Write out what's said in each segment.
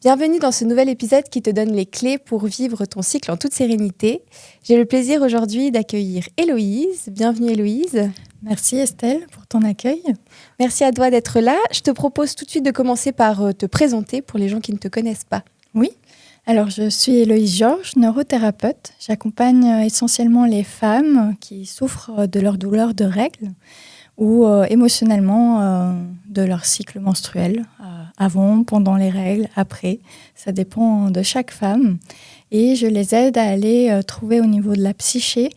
Bienvenue dans ce nouvel épisode qui te donne les clés pour vivre ton cycle en toute sérénité. J'ai le plaisir aujourd'hui d'accueillir Héloïse. Bienvenue Héloïse. Merci Estelle pour ton accueil. Merci à toi d'être là. Je te propose tout de suite de commencer par te présenter pour les gens qui ne te connaissent pas. Oui, alors je suis Héloïse Georges, neurothérapeute. J'accompagne essentiellement les femmes qui souffrent de leur douleur de règles ou émotionnellement de leur cycle menstruel, avant, pendant les règles, après. Ça dépend de chaque femme. Et je les aide à aller trouver au niveau de la psyché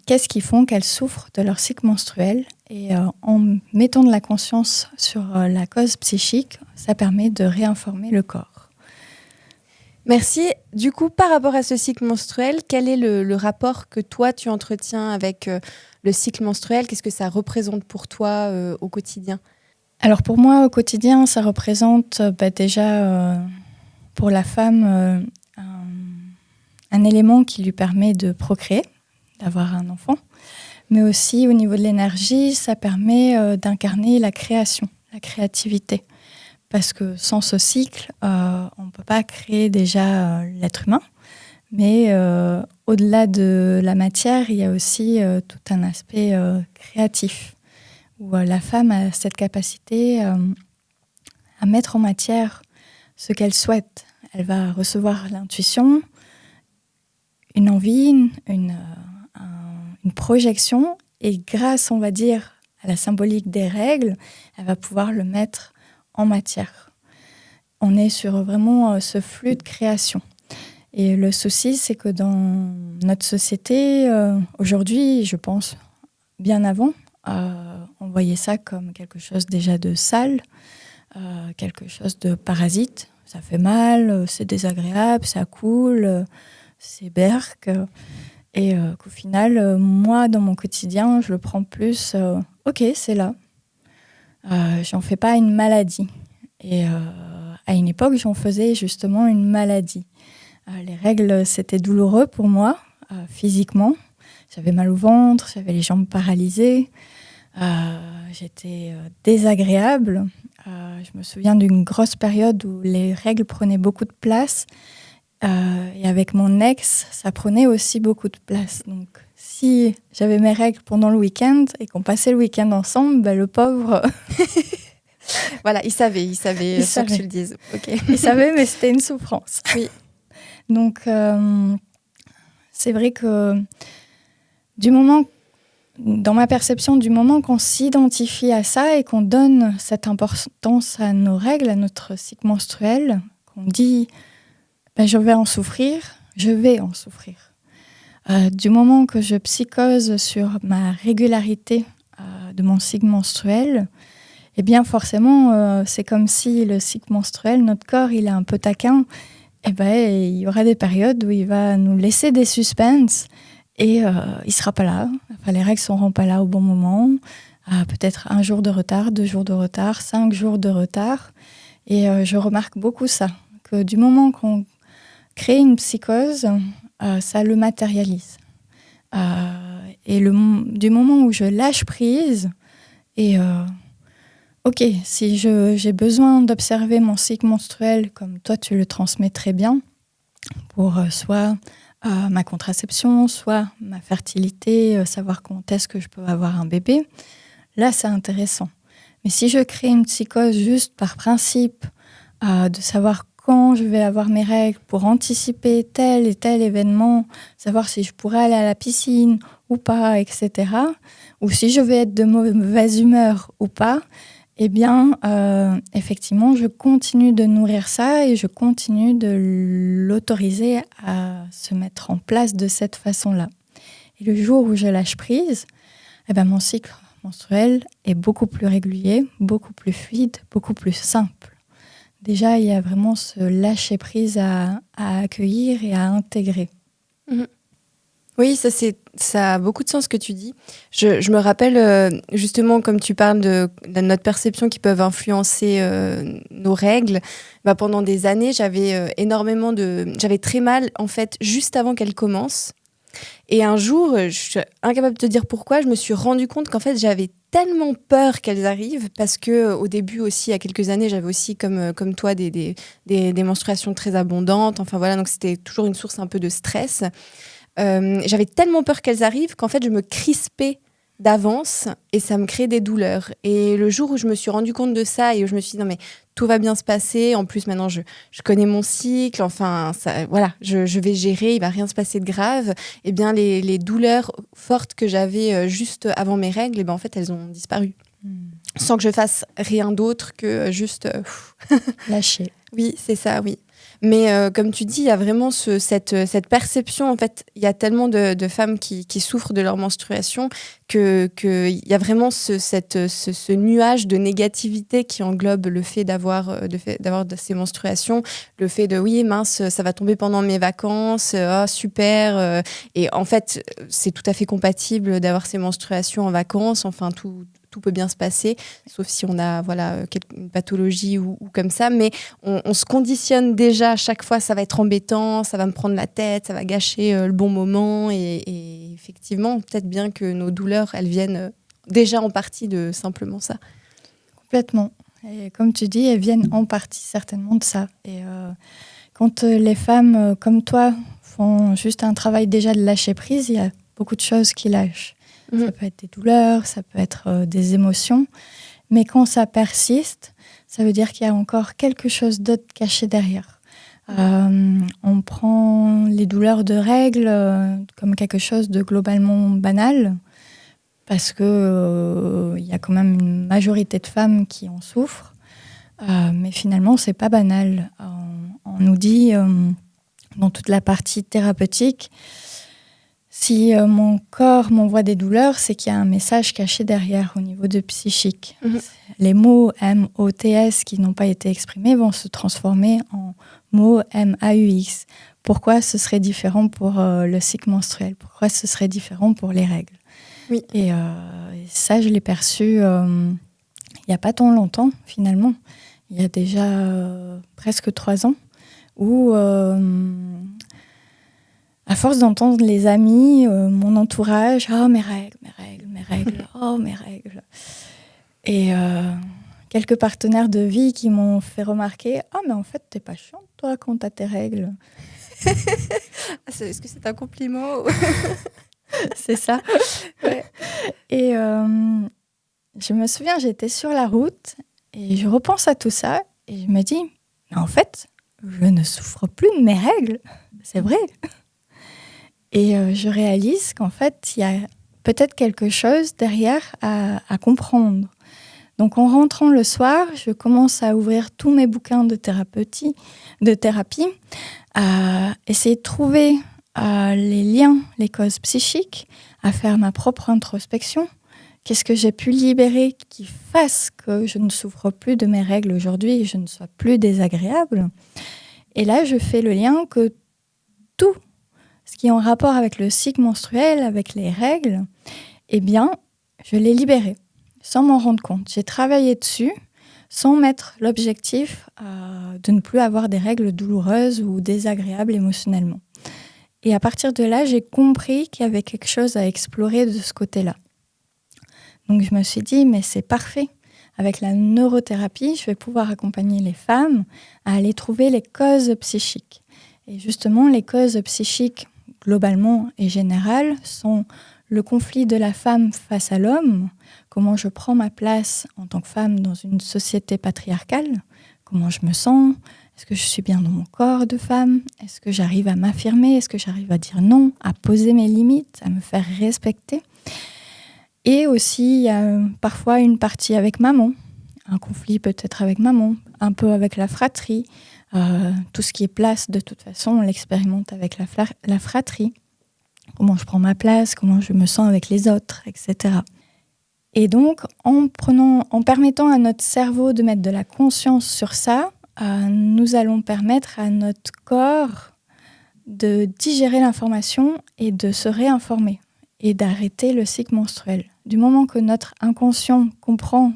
qu'est-ce qui font qu'elles souffrent de leur cycle menstruel. Et en mettant de la conscience sur la cause psychique, ça permet de réinformer le corps. Merci. Du coup, par rapport à ce cycle menstruel, quel est le rapport que toi, tu entretiens avec le cycle menstruel? Qu'est-ce que ça représente pour toi au quotidien? Alors pour moi, au quotidien, ça représente déjà pour la femme un élément qui lui permet de procréer, d'avoir un enfant. Mais aussi au niveau de l'énergie, ça permet d'incarner la création, la créativité. Parce que sans ce cycle, on ne peut pas créer déjà l'être humain. Mais au-delà de la matière, il y a aussi tout un aspect créatif, où la femme a cette capacité à mettre en matière ce qu'elle souhaite. Elle va recevoir l'intuition, une envie, une projection, et grâce, on va dire, à la symbolique des règles, elle va pouvoir le mettre en matière. On est sur vraiment ce flux de création. Et le souci, c'est que dans notre société, aujourd'hui, je pense bien avant, on voyait ça comme quelque chose déjà de sale, quelque chose de parasite. Ça fait mal, c'est désagréable, ça coule, c'est berque. Et qu'au final, moi, dans mon quotidien, je le prends plus, ok, c'est là. J'en fais pas une maladie. Et à une époque, j'en faisais justement une maladie. Les règles, c'était douloureux pour moi, physiquement. J'avais mal au ventre, j'avais les jambes paralysées. J'étais désagréable. Je me souviens d'une grosse période où les règles prenaient beaucoup de place. Et avec mon ex, ça prenait aussi beaucoup de place. Donc, si j'avais mes règles pendant le week-end et qu'on passait le week-end ensemble, le pauvre... Voilà, il savait sans que tu le dises. Okay. Il savait, mais c'était une souffrance. Oui. Donc, c'est vrai que dans ma perception, du moment qu'on s'identifie à ça et qu'on donne cette importance à nos règles, à notre cycle menstruel, qu'on dit je vais en souffrir, je vais en souffrir. Du moment que je psychose sur ma régularité de mon cycle menstruel, eh bien forcément, c'est comme si le cycle menstruel, notre corps, il est un peu taquin. Il y aura des périodes où il va nous laisser des suspens et il ne sera pas là. Enfin, les règles ne seront pas là au bon moment. Peut-être 1 jour de retard, 2 jours de retard, 5 jours de retard. Et je remarque beaucoup ça, que du moment qu'on crée une psychose, ça le matérialise. Et du moment où je lâche prise et... Ok, si j'ai besoin d'observer mon cycle menstruel comme toi tu le transmets très bien, pour soit ma contraception, soit ma fertilité, savoir quand est-ce que je peux avoir un bébé, là c'est intéressant. Mais si je crée une psychose juste par principe de savoir quand je vais avoir mes règles pour anticiper tel et tel événement, savoir si je pourrais aller à la piscine ou pas, etc., ou si je vais être de mauvaise humeur ou pas, eh bien, effectivement, je continue de nourrir ça et je continue de l'autoriser à se mettre en place de cette façon-là. Et le jour où je lâche prise, mon cycle menstruel est beaucoup plus régulier, beaucoup plus fluide, beaucoup plus simple. Déjà, il y a vraiment ce lâcher-prise à accueillir et à intégrer. Mmh. Oui, ça a beaucoup de sens ce que tu dis. Je me rappelle justement, comme tu parles de notre perception qui peuvent influencer nos règles. Pendant des années, j'avais très mal en fait juste avant qu'elles commencent. Et un jour, je suis incapable de te dire pourquoi, je me suis rendu compte qu'en fait j'avais tellement peur qu'elles arrivent parce que au début aussi, il y a quelques années, j'avais aussi comme toi des menstruations très abondantes. Enfin voilà, donc c'était toujours une source un peu de stress. J'avais tellement peur qu'elles arrivent qu'en fait, je me crispais d'avance et ça me créait des douleurs. Et le jour où je me suis rendu compte de ça et où je me suis dit non mais tout va bien se passer, en plus maintenant je connais mon cycle, enfin ça, voilà, je vais gérer, il va rien se passer de grave, et bien les douleurs fortes que j'avais juste avant mes règles, et ben en fait elles ont disparu. Sans que je fasse rien d'autre que juste lâcher. Oui, c'est ça, oui. Mais comme tu dis, il y a vraiment cette perception. En fait, il y a tellement de femmes qui souffrent de leur menstruation qu'il y a vraiment ce nuage de négativité qui englobe le fait d'avoir ces menstruations. Le fait de, oui, mince, ça va tomber pendant mes vacances, oh, super. Et en fait, c'est tout à fait compatible d'avoir ces menstruations en vacances. Enfin, tout peut bien se passer, sauf si on a une pathologie ou comme ça. Mais on se conditionne déjà à chaque fois, ça va être embêtant, ça va me prendre la tête, ça va gâcher le bon moment. Et effectivement, peut-être bien que nos douleurs, elles viennent déjà en partie de simplement ça. Complètement. Et comme tu dis, elles viennent en partie certainement de ça. Et quand les femmes comme toi font juste un travail déjà de lâcher prise, il y a beaucoup de choses qui lâchent. Ça peut être des douleurs, ça peut être des émotions. Mais quand ça persiste, ça veut dire qu'il y a encore quelque chose d'autre caché derrière. On prend les douleurs de règles comme quelque chose de globalement banal, parce que y a quand même une majorité de femmes qui en souffrent. Mais finalement, c'est pas banal. On nous dit, dans toute la partie thérapeutique, si mon corps m'envoie des douleurs, c'est qu'il y a un message caché derrière au niveau de psychique. Les mots M-O-T-S qui n'ont pas été exprimés vont se transformer en mots M-A-U-X. Pourquoi ce serait différent pour le cycle menstruel? Pourquoi ce serait différent pour les règles? Oui. Et ça, je l'ai perçu il n'y a pas tant longtemps, finalement. Il y a déjà presque 3 ans, où... à force d'entendre les amis, mon entourage, oh mes règles, oh mes règles. Et quelques partenaires de vie qui m'ont fait remarquer, mais en fait t'es pas chiante toi quand t'as tes règles. Est-ce que c'est un compliment? C'est ça. Ouais. Et je me souviens, j'étais sur la route et je repense à tout ça et je me dis, mais en fait, je ne souffre plus de mes règles. C'est vrai. Et je réalise qu'en fait, il y a peut-être quelque chose derrière à comprendre. Donc, en rentrant le soir, je commence à ouvrir tous mes bouquins de thérapie, à essayer de trouver les liens, les causes psychiques, à faire ma propre introspection. Qu'est-ce que j'ai pu libérer qui fasse que je ne souffre plus de mes règles aujourd'hui et je ne sois plus désagréable? Et là, je fais le lien que tout ce qui est en rapport avec le cycle menstruel, avec les règles, eh bien, je l'ai libéré, sans m'en rendre compte. J'ai travaillé dessus, sans mettre l'objectif de ne plus avoir des règles douloureuses ou désagréables émotionnellement. Et à partir de là, j'ai compris qu'il y avait quelque chose à explorer de ce côté-là. Donc je me suis dit, mais c'est parfait. Avec la neurothérapie, je vais pouvoir accompagner les femmes à aller trouver les causes psychiques. Et justement, les causes psychiques, globalement et générales, sont le conflit de la femme face à l'homme, comment je prends ma place en tant que femme dans une société patriarcale, comment je me sens, est-ce que je suis bien dans mon corps de femme, est-ce que j'arrive à m'affirmer, est-ce que j'arrive à dire non, à poser mes limites, à me faire respecter. Et aussi, il y a parfois une partie avec maman, un conflit peut-être avec maman, un peu avec la fratrie. Tout ce qui est place, de toute façon, on l'expérimente avec la fratrie. Comment je prends ma place, comment je me sens avec les autres, etc. Et donc, en permettant à notre cerveau de mettre de la conscience sur ça, nous allons permettre à notre corps de digérer l'information et de se réinformer et d'arrêter le cycle menstruel. Du moment que notre inconscient comprend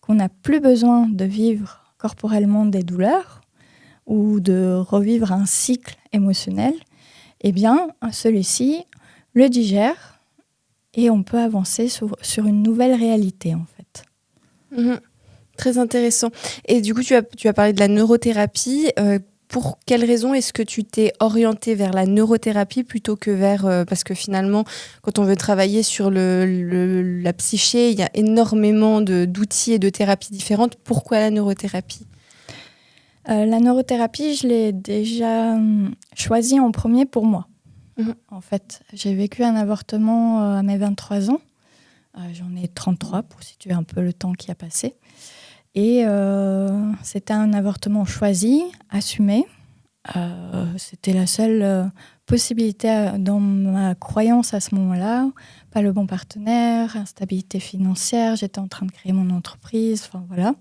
qu'on n'a plus besoin de vivre corporellement des douleurs ou de revivre un cycle émotionnel, eh bien, celui-ci le digère et on peut avancer sur une nouvelle réalité, en fait. Mhm. Très intéressant. Et du coup, tu as parlé de la neurothérapie. Pour quelles raisons est-ce que tu t'es orientée vers la neurothérapie plutôt que vers... parce que finalement, quand on veut travailler sur la psyché, il y a énormément d'outils et de thérapies différentes. Pourquoi la neurothérapie ? La neurothérapie, je l'ai déjà choisie en premier pour moi. En fait, j'ai vécu un avortement à mes 23 ans. J'en ai 33 pour situer un peu le temps qui a passé. Et c'était un avortement choisi, assumé. C'était la seule possibilité dans ma croyance à ce moment-là. Pas le bon partenaire, instabilité financière, j'étais en train de créer mon entreprise, enfin voilà.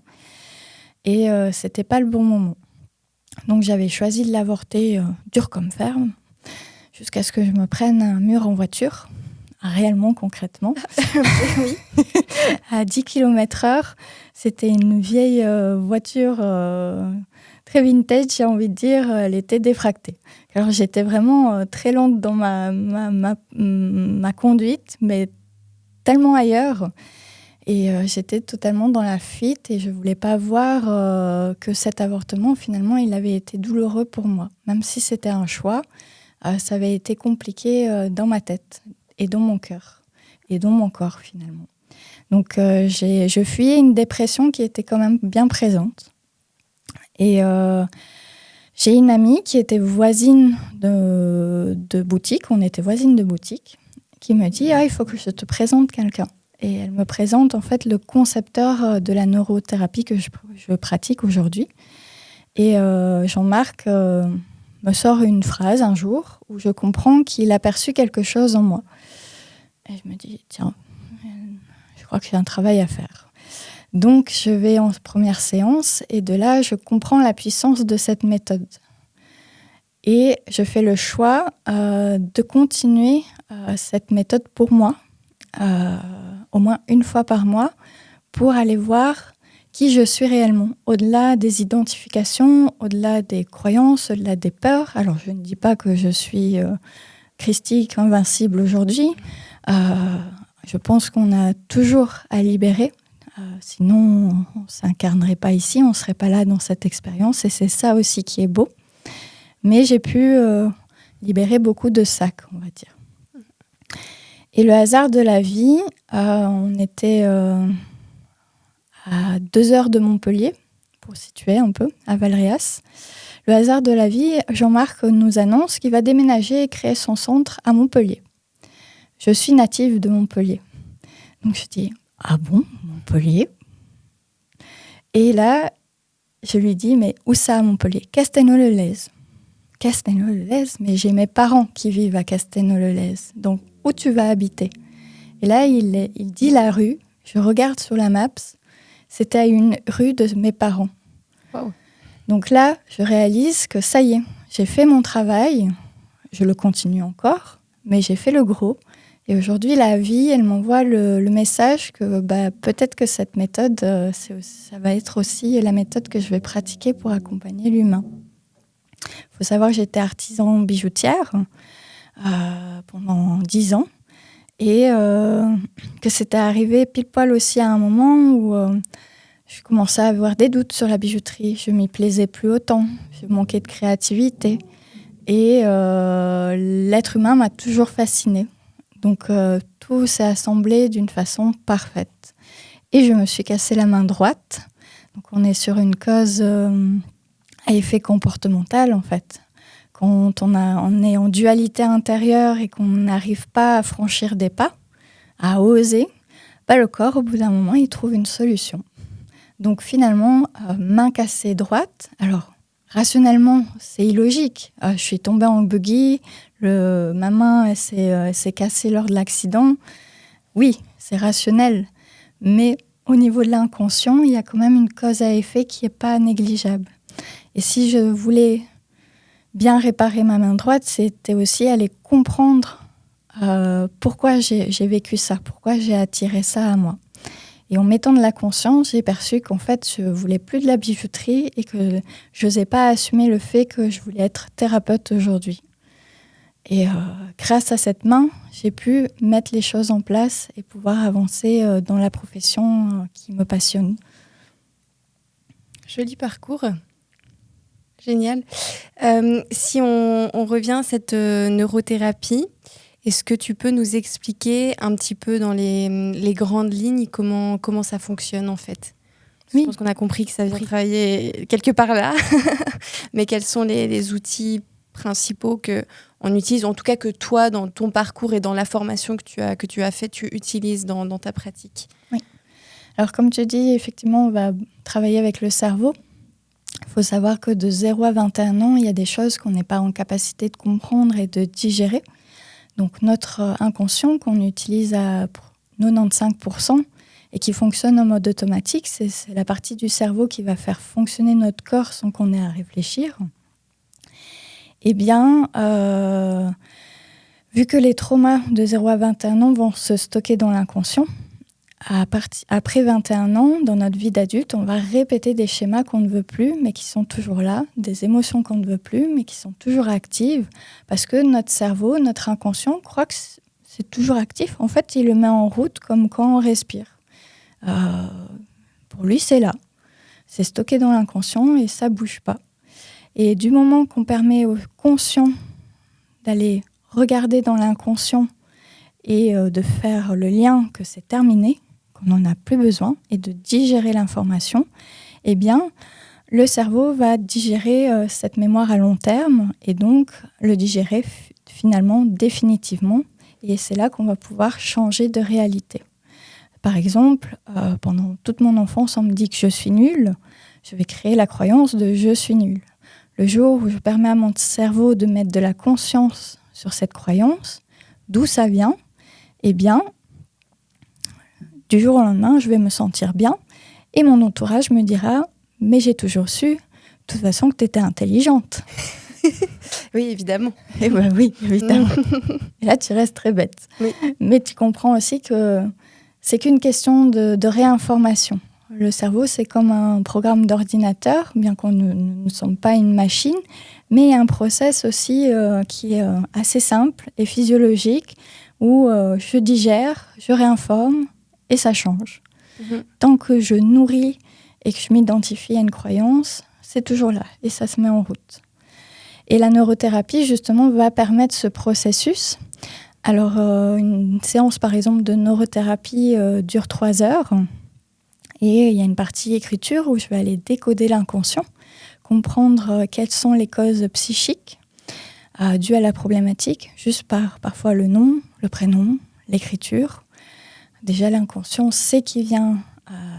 Et c'était pas le bon moment. Donc j'avais choisi de l'avorter dur comme fer, jusqu'à ce que je me prenne un mur en voiture, réellement, concrètement. Oui. À 10 km/h, c'était une vieille voiture très vintage, j'ai envie de dire, elle était défractée. Alors j'étais vraiment très lente dans ma conduite, mais tellement ailleurs. Et j'étais totalement dans la fuite et je ne voulais pas voir que cet avortement, finalement, il avait été douloureux pour moi. Même si c'était un choix, ça avait été compliqué dans ma tête et dans mon cœur et dans mon corps, finalement. Donc je fuyais une dépression qui était quand même bien présente. Et j'ai une amie qui était voisine de boutique, on était voisines de boutique, qui me dit « Ah, il faut que je te présente quelqu'un ». Et elle me présente en fait le concepteur de la neurothérapie que je pratique aujourd'hui. Et Jean-Marc me sort une phrase un jour où je comprends qu'il a perçu quelque chose en moi. Et je me dis, tiens, je crois que j'ai un travail à faire. Donc je vais en première séance et de là, je comprends la puissance de cette méthode. Et je fais le choix de continuer cette méthode pour moi, au moins une fois par mois, pour aller voir qui je suis réellement, au-delà des identifications, au-delà des croyances, au-delà des peurs. Alors, je ne dis pas que je suis christique, invincible aujourd'hui. Je pense qu'on a toujours à libérer. Sinon, on ne s'incarnerait pas ici, on ne serait pas là dans cette expérience. Et c'est ça aussi qui est beau. Mais j'ai pu libérer beaucoup de sacs, on va dire. Et le hasard de la vie, on était à 2 heures de Montpellier, pour situer un peu, à Valréas. Le hasard de la vie, Jean-Marc nous annonce qu'il va déménager et créer son centre à Montpellier. Je suis native de Montpellier. Donc je dis, ah bon, Montpellier ? Et là, je lui dis, mais où ça à Montpellier ? Castelnau-le-Lez. Castelnau-le-Lez, mais j'ai mes parents qui vivent à Castelnau-le-Lez. Donc, où tu vas habiter ? Et là, il dit la rue. Je regarde sur la map. C'était à une rue de mes parents. Wow. Donc là, je réalise que ça y est, j'ai fait mon travail. Je le continue encore, mais j'ai fait le gros. Et aujourd'hui, la vie, elle m'envoie le message que peut-être que cette méthode, ça va être aussi la méthode que je vais pratiquer pour accompagner l'humain. Il faut savoir que j'étais artisan bijoutière pendant 10 ans et que c'était arrivé pile poil aussi à un moment où je commençais à avoir des doutes sur la bijouterie. Je m'y plaisais plus autant, je manquais de créativité et l'être humain m'a toujours fascinée. Donc tout s'est assemblé d'une façon parfaite. Et je me suis cassé la main droite. Donc on est sur une cause à effet comportemental en fait. Quand on est en dualité intérieure et qu'on n'arrive pas à franchir des pas, à oser, le corps au bout d'un moment il trouve une solution. Donc finalement, main cassée droite, alors rationnellement c'est illogique. Je suis tombée en buggy, ma main elle s'est cassée lors de l'accident. Oui, c'est rationnel, mais au niveau de l'inconscient, il y a quand même une cause à effet qui n'est pas négligeable. Et si je voulais bien réparer ma main droite, c'était aussi aller comprendre pourquoi j'ai vécu ça, pourquoi j'ai attiré ça à moi. Et en mettant de la conscience, j'ai perçu qu'en fait, je voulais plus de la bijouterie et que je n'osais pas assumer le fait que je voulais être thérapeute aujourd'hui. Et grâce à cette main, j'ai pu mettre les choses en place et pouvoir avancer dans la profession qui me passionne. Joli parcours. Génial. Si on revient à cette neurothérapie, est-ce que tu peux nous expliquer un petit peu dans les grandes lignes comment ça fonctionne en fait ? Oui. Je pense qu'on a compris que ça vient travailler quelque part là, mais quels sont les outils principaux qu'on utilise, en tout cas que toi, dans ton parcours et dans la formation que tu as fait, tu utilises dans ta pratique ? Oui. Alors comme tu dis, effectivement, on va travailler avec le cerveau. Il faut savoir que de 0 à 21 ans, il y a des choses qu'on n'est pas en capacité de comprendre et de digérer. Donc notre inconscient qu'on utilise à 95% et qui fonctionne en mode automatique, c'est la partie du cerveau qui va faire fonctionner notre corps sans qu'on ait à réfléchir. Eh bien, vu que les traumas de 0 à 21 ans vont se stocker dans l'inconscient, après 21 ans, dans notre vie d'adulte, on va répéter des schémas qu'on ne veut plus, mais qui sont toujours là, des émotions qu'on ne veut plus, mais qui sont toujours actives, parce que notre cerveau, notre inconscient, croit que c'est toujours actif. En fait, il le met en route comme quand on respire. Pour lui, c'est là. C'est stocké dans l'inconscient et ça ne bouge pas. Et du moment qu'on permet au conscient d'aller regarder dans l'inconscient et de faire le lien que c'est terminé, qu'on n'en a plus besoin, et de digérer l'information, eh bien, le cerveau va digérer cette mémoire à long terme et donc le digérer finalement définitivement. Et c'est là qu'on va pouvoir changer de réalité. Par exemple, pendant toute mon enfance, on me dit que je suis nulle. Je vais créer la croyance de « je suis nulle ». Le jour où je permets à mon cerveau de mettre de la conscience sur cette croyance, d'où ça vient, eh bien, du jour au lendemain, je vais me sentir bien et mon entourage me dira « mais j'ai toujours su, de toute façon, que tu étais intelligente ». Oui, évidemment. Et ben oui, évidemment. Et là, tu restes très bête. Oui. Mais tu comprends aussi que c'est qu'une question de réinformation. Le cerveau, c'est comme un programme d'ordinateur, bien qu'on ne sommes pas une machine, mais il y a un process aussi qui est assez simple et physiologique, où je digère, je réinforme et ça change. Tant que je nourris et que je m'identifie à une croyance, c'est toujours là et ça se met en route. Et la neurothérapie, justement, va permettre ce processus. Alors, une séance, par exemple, de neurothérapie dure 3 heures. Et il y a une partie écriture où je vais aller décoder l'inconscient, comprendre quelles sont les causes psychiques dues à la problématique, juste par parfois le nom, le prénom, l'écriture. Déjà, l'inconscient sait qu'il vient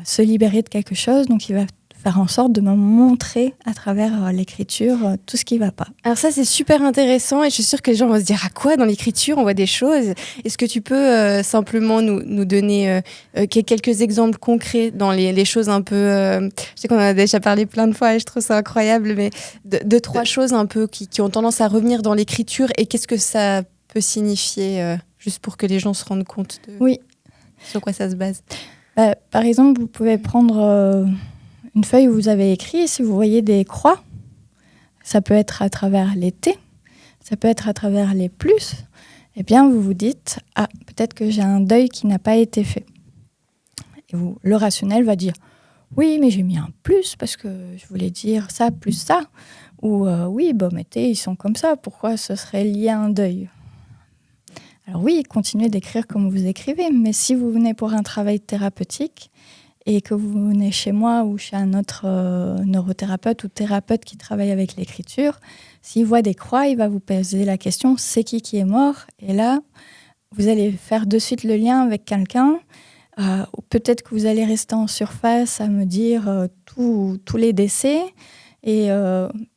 se libérer de quelque chose, donc il va faire en sorte de me montrer à travers l'écriture tout ce qui ne va pas. Alors ça, c'est super intéressant et je suis sûre que les gens vont se dire « À quoi dans l'écriture on voit des choses ?» Est-ce que tu peux simplement nous donner quelques exemples concrets dans les choses un peu... je sais qu'on en a déjà parlé plein de fois et je trouve ça incroyable, mais 2-3 choses un peu qui ont tendance à revenir dans l'écriture et qu'est-ce que ça peut signifier juste pour que les gens se rendent compte de sur quoi ça se base. Par exemple, vous pouvez prendre... une feuille où vous avez écrit, si vous voyez des croix, ça peut être à travers les T, ça peut être à travers les plus, eh bien vous vous dites « Ah, peut-être que j'ai un deuil qui n'a pas été fait ». Et le rationnel va dire « Oui, mais j'ai mis un plus parce que je voulais dire ça plus ça ». Ou « Oui, mais T, ils sont comme ça, pourquoi ce serait lié à un deuil ?» Alors oui, continuez d'écrire comme vous écrivez, mais si vous venez pour un travail thérapeutique, et que vous venez chez moi ou chez un autre neurothérapeute ou thérapeute qui travaille avec l'écriture, s'il voit des croix, il va vous poser la question « c'est qui est mort ?» Et là, vous allez faire de suite le lien avec quelqu'un. Ou peut-être que vous allez rester en surface à me dire tous les décès. Et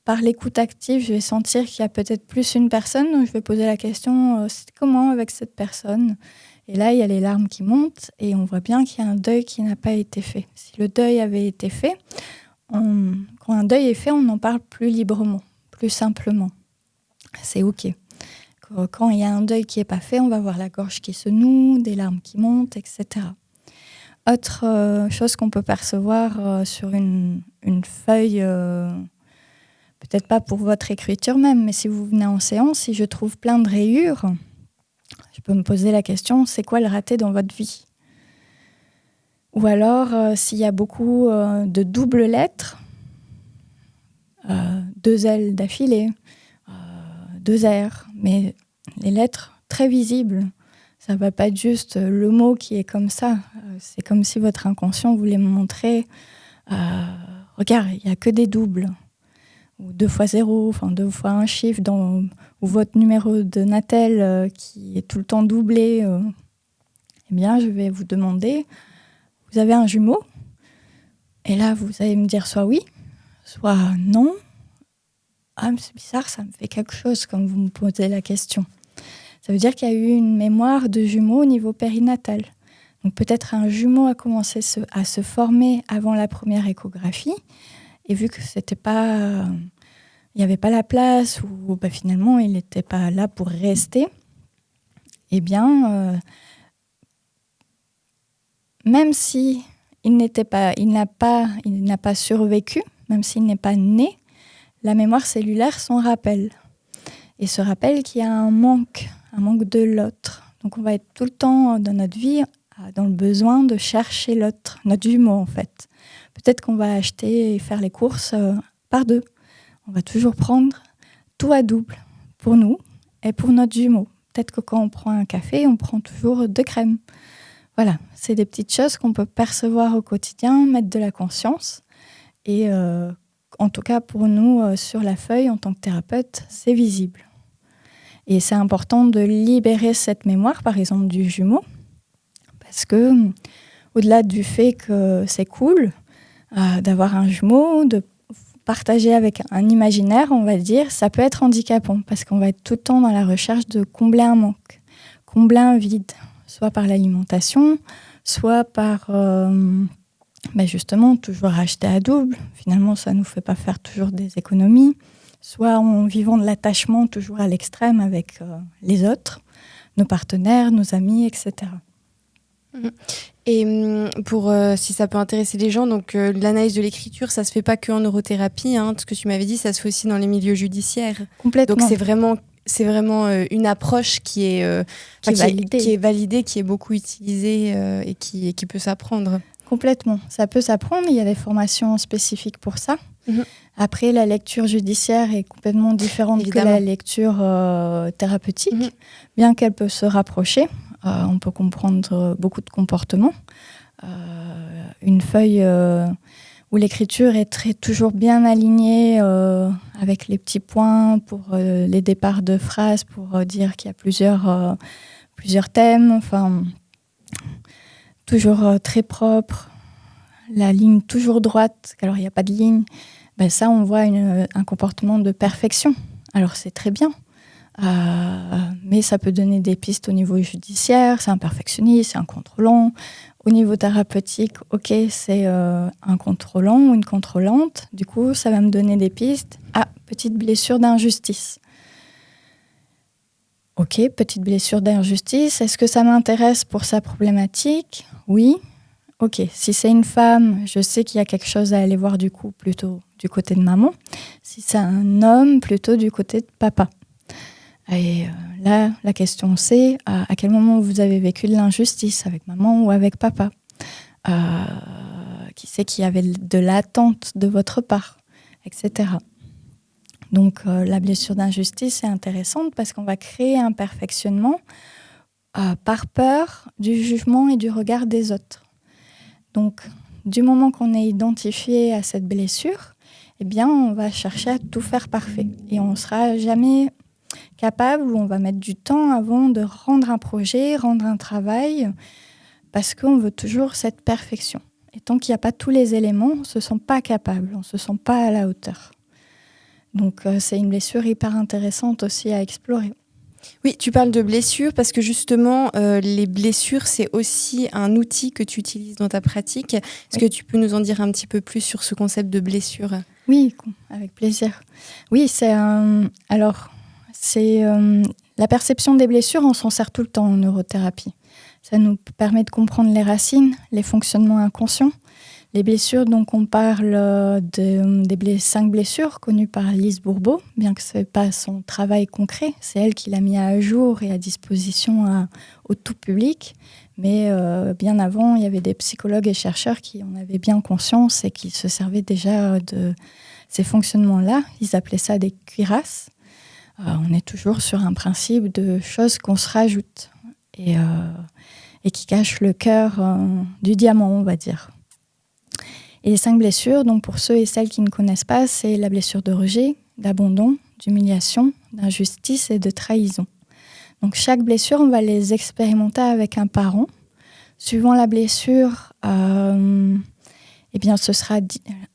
par l'écoute active, je vais sentir qu'il y a peut-être plus une personne. Donc je vais poser la question « c'était comment avec cette personne ?» Et là, il y a les larmes qui montent et on voit bien qu'il y a un deuil qui n'a pas été fait. Si le deuil avait été fait, quand un deuil est fait, on en parle plus librement, plus simplement. C'est OK. Quand il y a un deuil qui n'est pas fait, on va voir la gorge qui se noue, des larmes qui montent, etc. Autre chose qu'on peut percevoir sur une feuille peut-être pas pour votre écriture même, mais si vous venez en séance, si je trouve plein de rayures, je peux me poser la question, c'est quoi le raté dans votre vie ? Ou alors, s'il y a beaucoup de doubles lettres, 2 L d'affilée, 2 R, mais les lettres très visibles. Ça ne va pas être juste le mot qui est comme ça. C'est comme si votre inconscient voulait me montrer regarde, il n'y a que des doubles. Ou 2 fois 0, enfin 2 fois un chiffre, ou votre numéro de Natel qui est tout le temps doublé. Eh bien, je vais vous demander, vous avez un jumeau ? Et là, vous allez me dire soit oui, soit non. Ah, mais c'est bizarre, ça me fait quelque chose quand vous me posez la question. Ça veut dire qu'il y a eu une mémoire de jumeaux au niveau périnatal. Donc peut-être un jumeau a commencé à se former avant la première échographie. Et vu que c'était pas, il n'y avait pas la place, ou finalement il n'était pas là pour rester, eh bien, même si il n'a pas survécu, même s'il n'est pas né, la mémoire cellulaire s'en rappelle. Et se rappelle qu'il y a un manque de l'autre. Donc on va être tout le temps dans notre vie dans le besoin de chercher l'autre, notre jumeau en fait. Peut-être qu'on va acheter et faire les courses par 2. On va toujours prendre tout à double pour nous et pour notre jumeau. Peut-être que quand on prend un café, on prend toujours 2 crèmes. Voilà, c'est des petites choses qu'on peut percevoir au quotidien, mettre de la conscience. Et en tout cas, pour nous, sur la feuille, en tant que thérapeute, c'est visible. Et c'est important de libérer cette mémoire, par exemple, du jumeau, parce que, au-delà du fait que c'est cool d'avoir un jumeau, de partager avec un imaginaire, on va dire, ça peut être handicapant, parce qu'on va être tout le temps dans la recherche de combler un manque, combler un vide, soit par l'alimentation, soit par... justement, toujours acheter à double. Finalement, ça ne nous fait pas faire toujours des économies. Soit en vivant de l'attachement toujours à l'extrême avec les autres, nos partenaires, nos amis, etc. Et pour, si ça peut intéresser les gens, donc l'analyse de l'écriture, ça ne se fait pas qu'en neurothérapie. Ce que tu m'avais dit, ça se fait aussi dans les milieux judiciaires. Complètement. Donc c'est vraiment une approche qui est validée, qui est beaucoup utilisée et qui peut s'apprendre. Complètement. Ça peut s'apprendre. Il y a des formations spécifiques pour ça. Après, la lecture judiciaire est complètement différente que la lecture thérapeutique, bien qu'elle peut se rapprocher. On peut comprendre beaucoup de comportements. Une feuille où l'écriture est toujours bien alignée avec les petits points pour les départs de phrases, pour dire qu'il y a plusieurs thèmes. Enfin, toujours très propre. La ligne toujours droite, alors il n'y a pas de ligne. Ça, on voit un comportement de perfection. Alors, c'est très bien. Mais ça peut donner des pistes au niveau judiciaire. C'est un perfectionniste, c'est un contrôlant. Au niveau thérapeutique, ok, c'est un contrôlant ou une contrôlante. Du coup, ça va me donner des pistes. Ah, petite blessure d'injustice. Ok, petite blessure d'injustice. Est-ce que ça m'intéresse pour sa problématique ? Oui. Ok, si c'est une femme, je sais qu'il y a quelque chose à aller voir du coup plutôt du côté de maman. Si c'est un homme, plutôt du côté de papa. Et là, la question c'est à quel moment vous avez vécu de l'injustice, avec maman ou avec papa ? Qui sait qu'il y avait de l'attente de votre part, etc. Donc la blessure d'injustice est intéressante parce qu'on va créer un perfectionnement par peur du jugement et du regard des autres. Donc, du moment qu'on est identifié à cette blessure, eh bien, on va chercher à tout faire parfait. Et on ne sera jamais capable, ou on va mettre du temps avant de rendre un projet, rendre un travail, parce qu'on veut toujours cette perfection. Et tant qu'il n'y a pas tous les éléments, on ne se sent pas capable, on ne se sent pas à la hauteur. Donc, c'est une blessure hyper intéressante aussi à explorer. Oui, tu parles de blessures parce que justement, les blessures, c'est aussi un outil que tu utilises dans ta pratique. Est-ce que tu peux nous en dire un petit peu plus sur ce concept de blessure ? Oui, avec plaisir. Oui, la perception des blessures, on s'en sert tout le temps en neurothérapie. Ça nous permet de comprendre les racines, les fonctionnements inconscients. Les blessures, donc on parle des 5 blessures connues par Lise Bourbeau, bien que ce n'est pas son travail concret, c'est elle qui l'a mis à jour et à disposition au tout public. Mais bien avant, il y avait des psychologues et chercheurs qui en avaient bien conscience et qui se servaient déjà de ces fonctionnements-là. Ils appelaient ça des cuirasses. On est toujours sur un principe de choses qu'on se rajoute et qui cachent le cœur du diamant, on va dire. Et les 5 blessures, donc pour ceux et celles qui ne connaissent pas, c'est la blessure de rejet, d'abandon, d'humiliation, d'injustice et de trahison. Donc chaque blessure, on va les expérimenter avec un parent. Suivant la blessure, eh bien, ce sera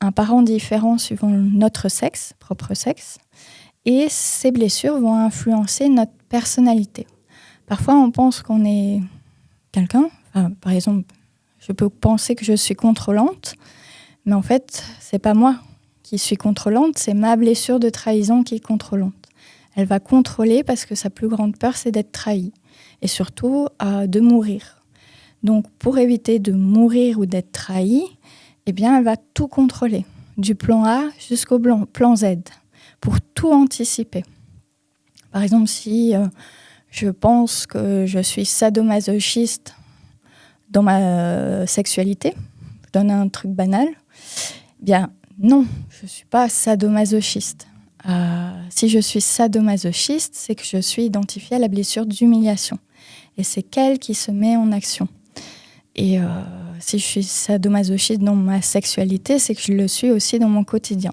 un parent différent suivant notre sexe, propre sexe. Et ces blessures vont influencer notre personnalité. Parfois, on pense qu'on est quelqu'un. Par exemple, je peux penser que je suis contrôlante. Mais en fait, c'est pas moi qui suis contrôlante, c'est ma blessure de trahison qui est contrôlante. Elle va contrôler parce que sa plus grande peur, c'est d'être trahie. Et surtout, de mourir. Donc, pour éviter de mourir ou d'être trahie, eh bien, elle va tout contrôler. Du plan A jusqu'au plan Z. Pour tout anticiper. Par exemple, si je pense que je suis sadomasochiste dans ma sexualité, je donne un truc banal, bien non, je ne suis pas sadomasochiste. Si je suis sadomasochiste, c'est que je suis identifiée à la blessure d'humiliation. Et c'est qu'elle qui se met en action. Et si je suis sadomasochiste dans ma sexualité, c'est que je le suis aussi dans mon quotidien.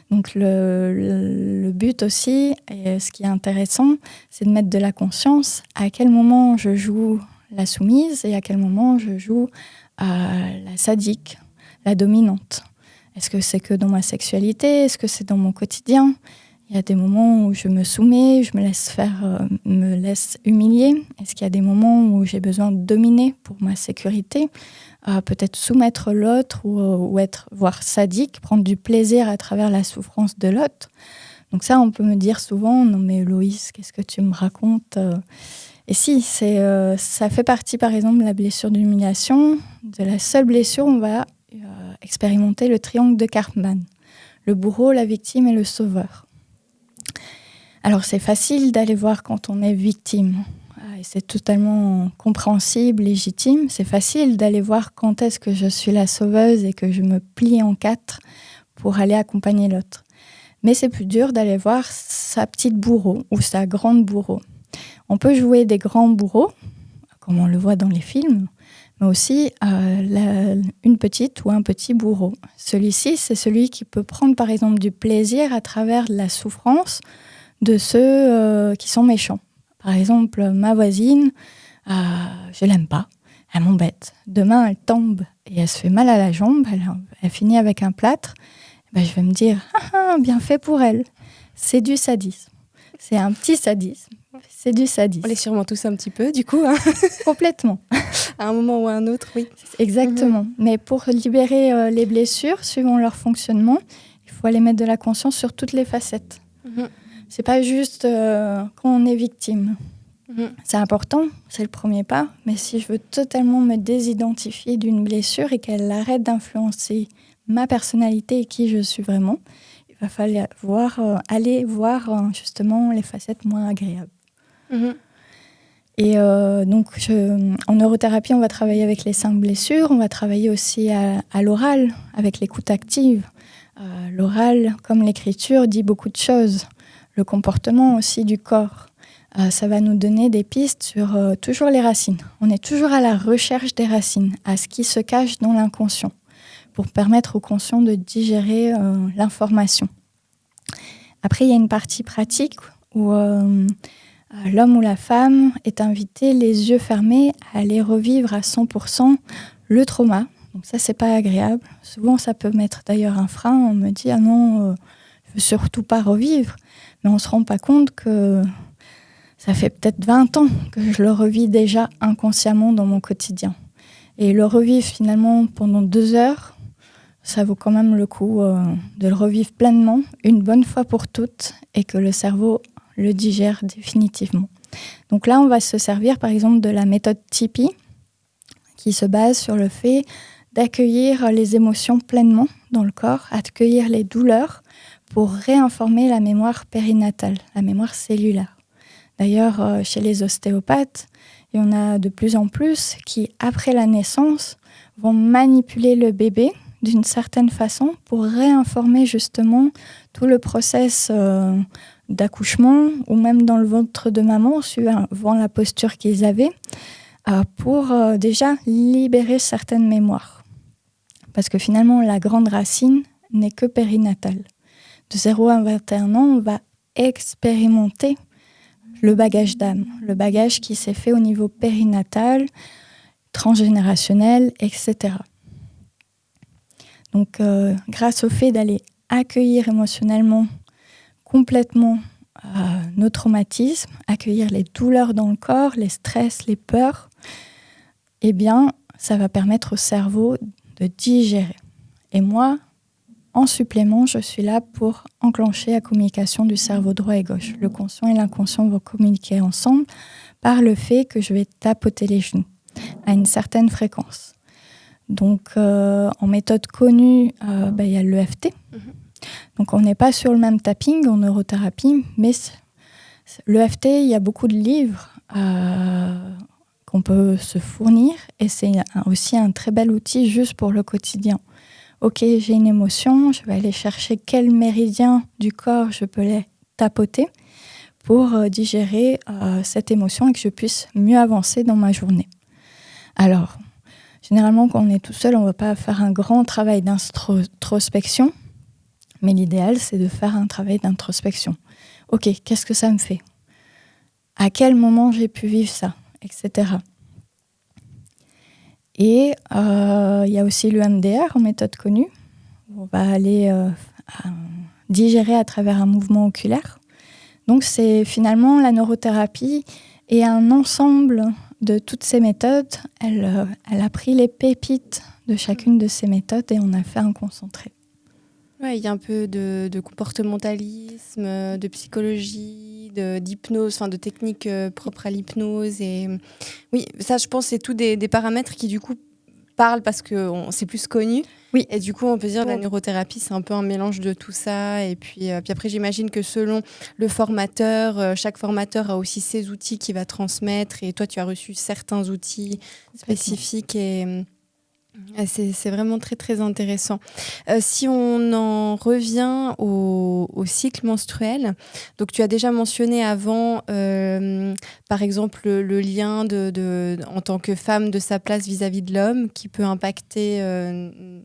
Donc le but aussi, et ce qui est intéressant, c'est de mettre de la conscience à quel moment je joue la soumise et à quel moment je joue la sadique, la dominante. Est-ce que c'est que dans ma sexualité? Est-ce que c'est dans mon quotidien? Il y a des moments où je me soumets, je me laisse humilier. Est-ce qu'il y a des moments où j'ai besoin de dominer pour ma sécurité? Peut-être soumettre l'autre ou être, voire sadique, prendre du plaisir à travers la souffrance de l'autre. Donc ça, on peut me dire souvent, non mais Loïs, qu'est-ce que tu me racontes? Et si, ça fait partie par exemple de la blessure d'humiliation. De la seule blessure, on va expérimenter le triangle de Karpman. Le bourreau, la victime et le sauveur. Alors c'est facile d'aller voir quand on est victime. Et c'est totalement compréhensible, légitime. C'est facile d'aller voir quand est-ce que je suis la sauveuse et que je me plie en 4 pour aller accompagner l'autre. Mais c'est plus dur d'aller voir sa petite bourreau ou sa grande bourreau. On peut jouer des grands bourreaux, comme on le voit dans les films, mais aussi une petite ou un petit bourreau. Celui-ci, c'est celui qui peut prendre par exemple du plaisir à travers la souffrance de ceux qui sont méchants. Par exemple, ma voisine, je l'aime pas, elle m'embête. Demain, elle tombe et elle se fait mal à la jambe, elle finit avec un plâtre. Ben, je vais me dire, bien fait pour elle. C'est du sadisme. C'est un petit sadisme. C'est du sadisme. On l'est sûrement tous un petit peu, du coup. Hein. Complètement. À un moment ou à un autre, oui. Exactement. Mais pour libérer les blessures, suivant leur fonctionnement, il faut aller mettre de la conscience sur toutes les facettes. C'est pas juste quand on est victime. C'est important, c'est le premier pas. Mais si je veux totalement me désidentifier d'une blessure et qu'elle arrête d'influencer ma personnalité et qui je suis vraiment, il va falloir aller voir justement les facettes moins agréables. Et donc, en neurothérapie, on va travailler avec les 5 blessures. On va travailler aussi à l'oral, avec l'écoute active. L'oral, comme l'écriture, dit beaucoup de choses. Le comportement aussi du corps. Ça va nous donner des pistes sur toujours les racines. On est toujours à la recherche des racines, à ce qui se cache dans l'inconscient, pour permettre au conscient de digérer l'information. Après, il y a une partie pratique où l'homme ou la femme est invité, les yeux fermés, à aller revivre à 100% le trauma. Donc ça, c'est pas agréable. Souvent, ça peut mettre d'ailleurs un frein. On me dit « Ah non, je veux surtout pas revivre ». Mais on se rend pas compte que ça fait peut-être 20 ans que je le revis déjà inconsciemment dans mon quotidien. Et le revivre finalement pendant 2 heures, ça vaut quand même le coup de le revivre pleinement, une bonne fois pour toutes, et que le cerveau le digère définitivement. Donc là, on va se servir par exemple de la méthode Tipeee, qui se base sur le fait d'accueillir les émotions pleinement dans le corps, accueillir les douleurs pour réinformer la mémoire périnatale, la mémoire cellulaire. D'ailleurs, chez les ostéopathes, il y en a de plus en plus qui, après la naissance, vont manipuler le bébé d'une certaine façon pour réinformer justement tout le process d'accouchement ou même dans le ventre de maman, suivant la posture qu'ils avaient, pour déjà libérer certaines mémoires. Parce que finalement, la grande racine n'est que périnatale. De 0 à 21 ans, on va expérimenter le bagage d'âme, le bagage qui s'est fait au niveau périnatal, transgénérationnel, etc. Donc, grâce au fait d'aller accueillir émotionnellement complètement nos traumatismes, accueillir les douleurs dans le corps, les stress, les peurs, eh bien, ça va permettre au cerveau de digérer. Et moi, en supplément, je suis là pour enclencher la communication du cerveau droit et gauche. Le conscient et l'inconscient vont communiquer ensemble par le fait que je vais tapoter les genoux à une certaine fréquence. Donc, en méthode connue, il y a l'EFT. Donc, on n'est pas sur le même tapping en neurothérapie, mais l'EFT, il y a beaucoup de livres qu'on peut se fournir et c'est aussi un très bel outil juste pour le quotidien. Ok, j'ai une émotion, je vais aller chercher quel méridien du corps je peux les tapoter pour digérer cette émotion et que je puisse mieux avancer dans ma journée. Alors, généralement, quand on est tout seul, on ne va pas faire un grand travail d'introspection, mais l'idéal, c'est de faire un travail d'introspection. Ok, qu'est-ce que ça me fait ? À quel moment j'ai pu vivre ça ? Etc. Et il y a aussi le MDR en méthode connue. On va aller digérer à travers un mouvement oculaire. Donc c'est finalement la neurothérapie et un ensemble de toutes ces méthodes. Elle a pris les pépites de chacune de ces méthodes et on a fait un concentré. Ouais, il y a un peu de comportementalisme, de psychologie, d'hypnose, enfin de techniques propres à l'hypnose. Et oui, ça, je pense, c'est tous des paramètres qui du coup parlent parce que c'est plus connu. Oui. Et du coup, on peut dire que la neurothérapie, c'est un peu un mélange de tout ça. Et puis après, j'imagine que selon le formateur, chaque formateur a aussi ses outils qu'il va transmettre. Et toi, tu as reçu certains outils spécifiques et c'est vraiment très, très intéressant. Si on en revient au cycle menstruel, donc tu as déjà mentionné avant, par exemple, le lien en tant que femme de sa place vis-à-vis de l'homme qui peut impacter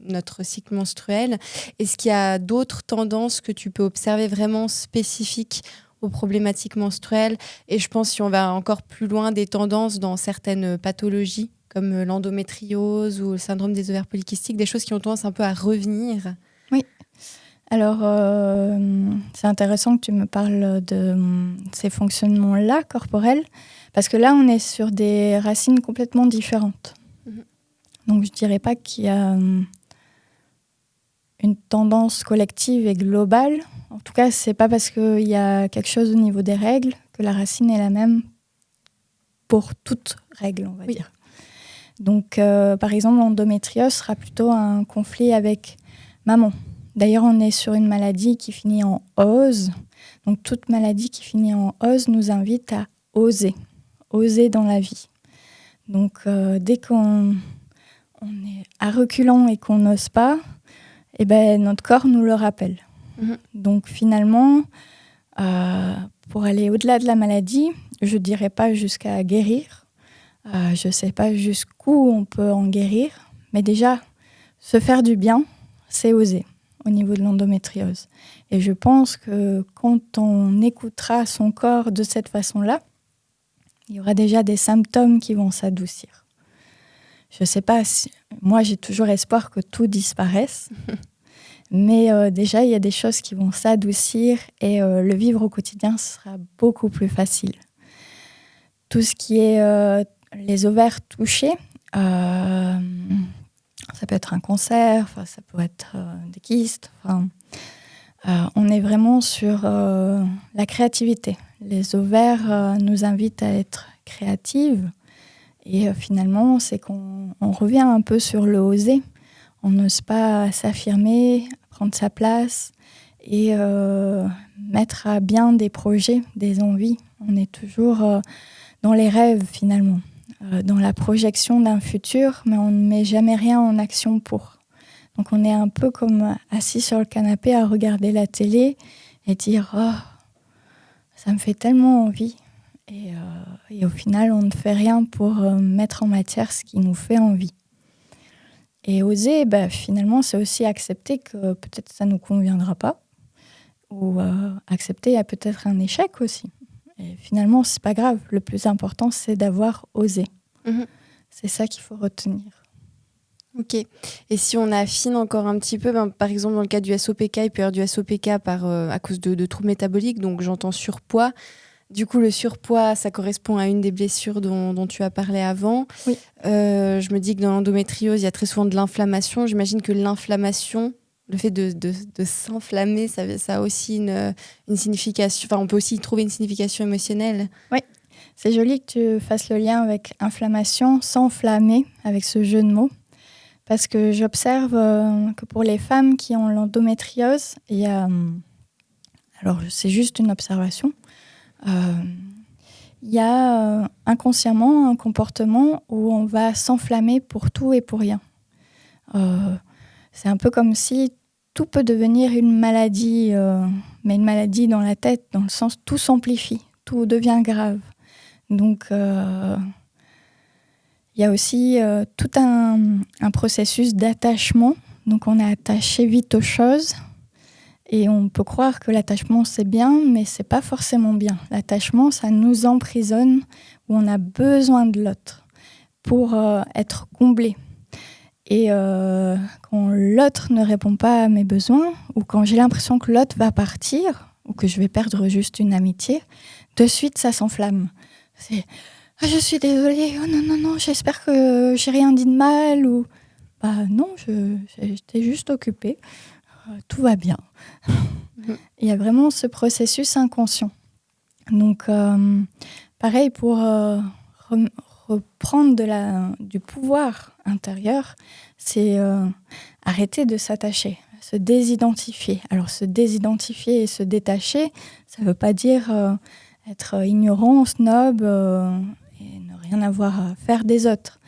notre cycle menstruel. Est-ce qu'il y a d'autres tendances que tu peux observer vraiment spécifiques aux problématiques menstruelles ? Et je pense, si on va encore plus loin, des tendances dans certaines pathologies comme l'endométriose ou le syndrome des ovaires polykystiques, des choses qui ont tendance un peu à revenir. Oui. Alors, c'est intéressant que tu me parles de ces fonctionnements-là corporels, parce que là, on est sur des racines complètement différentes. Donc, je ne dirais pas qu'il y a une tendance collective et globale. En tout cas, ce n'est pas parce qu'il y a quelque chose au niveau des règles que la racine est la même pour toute règle, on va dire. Donc, par exemple, l'endométriose sera plutôt un conflit avec maman. D'ailleurs, on est sur une maladie qui finit en ose. Donc, toute maladie qui finit en ose nous invite à oser dans la vie. Donc, dès qu'on est à reculons et qu'on n'ose pas, eh ben, notre corps nous le rappelle. Donc, finalement, pour aller au-delà de la maladie, je ne dirais pas jusqu'à guérir. Je ne sais pas jusqu'où on peut en guérir, mais déjà, se faire du bien, c'est oser au niveau de l'endométriose. Et je pense que quand on écoutera son corps de cette façon-là, il y aura déjà des symptômes qui vont s'adoucir. Je ne sais pas, moi j'ai toujours espoir que tout disparaisse, mais déjà il y a des choses qui vont s'adoucir et le vivre au quotidien sera beaucoup plus facile. Tout ce qui est les ovaires touchés, ça peut être un cancer, ça peut être des kystes. On est vraiment sur la créativité. Les ovaires nous invitent à être créatives et finalement, c'est qu'on revient un peu sur le oser. on n'ose pas s'affirmer, prendre sa place et mettre à bien des projets, des envies. On est toujours dans les rêves finalement, dans la projection d'un futur, mais on ne met jamais rien en action pour. Donc on est un peu comme assis sur le canapé à regarder la télé et dire « Oh, ça me fait tellement envie ». Et au final, on ne fait rien pour mettre en matière ce qui nous fait envie. Et oser, finalement, c'est aussi accepter que peut-être ça ne nous conviendra pas, ou accepter il y a peut-être un échec aussi. Et finalement, c'est pas grave. Le plus important, c'est d'avoir osé. C'est ça qu'il faut retenir. Ok. Et si on affine encore un petit peu, par exemple, dans le cas du SOPK, il peut y avoir du SOPK à cause de troubles métaboliques, donc j'entends surpoids. Du coup, le surpoids, ça correspond à une des blessures dont tu as parlé avant. Oui. Je me dis que dans l'endométriose, il y a très souvent de l'inflammation. J'imagine que l'inflammation, le fait de s'enflammer, ça a aussi une signification. Enfin, on peut aussi y trouver une signification émotionnelle. Oui, c'est joli que tu fasses le lien avec inflammation, s'enflammer, avec ce jeu de mots. Parce que j'observe que pour les femmes qui ont l'endométriose, il y a... alors, c'est juste une observation. Il y a inconsciemment un comportement où on va s'enflammer pour tout et pour rien. C'est un peu comme si tout peut devenir une maladie, mais une maladie dans la tête, dans le sens tout s'amplifie, tout devient grave. Donc, il y a aussi tout un processus d'attachement. Donc, on est attaché vite aux choses. Et on peut croire que l'attachement, c'est bien, mais c'est pas forcément bien. L'attachement, ça nous emprisonne, où on a besoin de l'autre pour être comblé. Et quand l'autre ne répond pas à mes besoins, ou quand j'ai l'impression que l'autre va partir, ou que je vais perdre juste une amitié, de suite, ça s'enflamme. C'est « Ah, je suis désolée, oh non, j'espère que j'ai rien dit de mal », ou « Bah non, j'étais juste occupée, tout va bien ». Il y a vraiment ce processus inconscient. Donc, pareil, pour reprendre du pouvoir intérieur, c'est arrêter de s'attacher, se désidentifier. Alors, se désidentifier et se détacher, ça ne veut pas dire être ignorant, snob et ne rien avoir à faire des autres.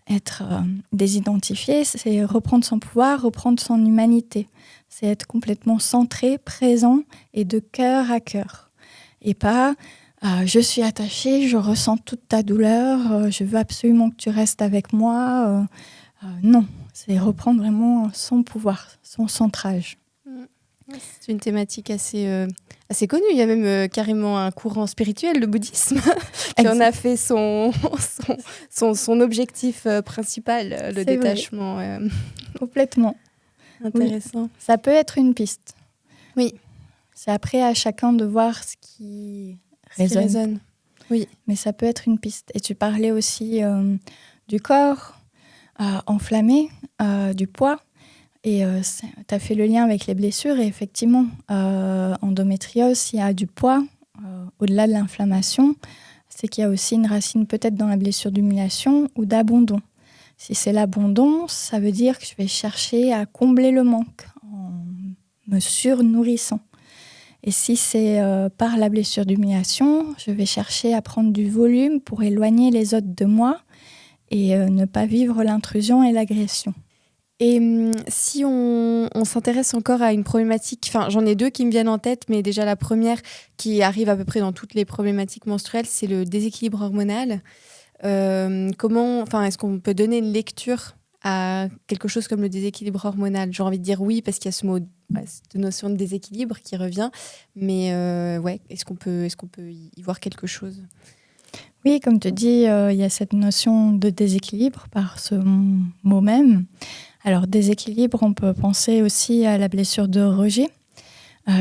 Être désidentifié, c'est reprendre son pouvoir, reprendre son humanité. C'est être complètement centré, présent et de cœur à cœur. Et pas je suis attachée, je ressens toute ta douleur, je veux absolument que tu restes avec moi. Non, c'est reprendre vraiment son pouvoir, son centrage. C'est une thématique assez connue. Il y a même carrément un courant spirituel, le bouddhisme, qui en a fait son objectif principal, le c'est détachement. Complètement. Intéressant. Oui. Ça peut être une piste. Oui. C'est après à chacun de voir ce qui résonne. Oui. Mais ça peut être une piste. Et tu parlais aussi du corps enflammé, du poids. Et tu as fait le lien avec les blessures. Et effectivement, endométriose, il y a du poids au-delà de l'inflammation. C'est qu'il y a aussi une racine peut-être dans la blessure d'humiliation ou d'abandon. Si c'est l'abandon, ça veut dire que je vais chercher à combler le manque en me surnourrissant. Et si c'est par la blessure d'humiliation, je vais chercher à prendre du volume pour éloigner les autres de moi et ne pas vivre l'intrusion et l'agression. Et si on s'intéresse encore à une problématique, enfin j'en ai deux qui me viennent en tête, mais déjà la première qui arrive à peu près dans toutes les problématiques menstruelles, c'est le déséquilibre hormonal. Est-ce qu'on peut donner une lecture à quelque chose comme le déséquilibre hormonal ? J'ai envie de dire oui, parce qu'il y a cette notion de déséquilibre qui revient, mais est-ce qu'on peut y voir quelque chose ? Oui, comme tu dis, il y a cette notion de déséquilibre par ce mot même. Alors, déséquilibre, on peut penser aussi à la blessure de rejet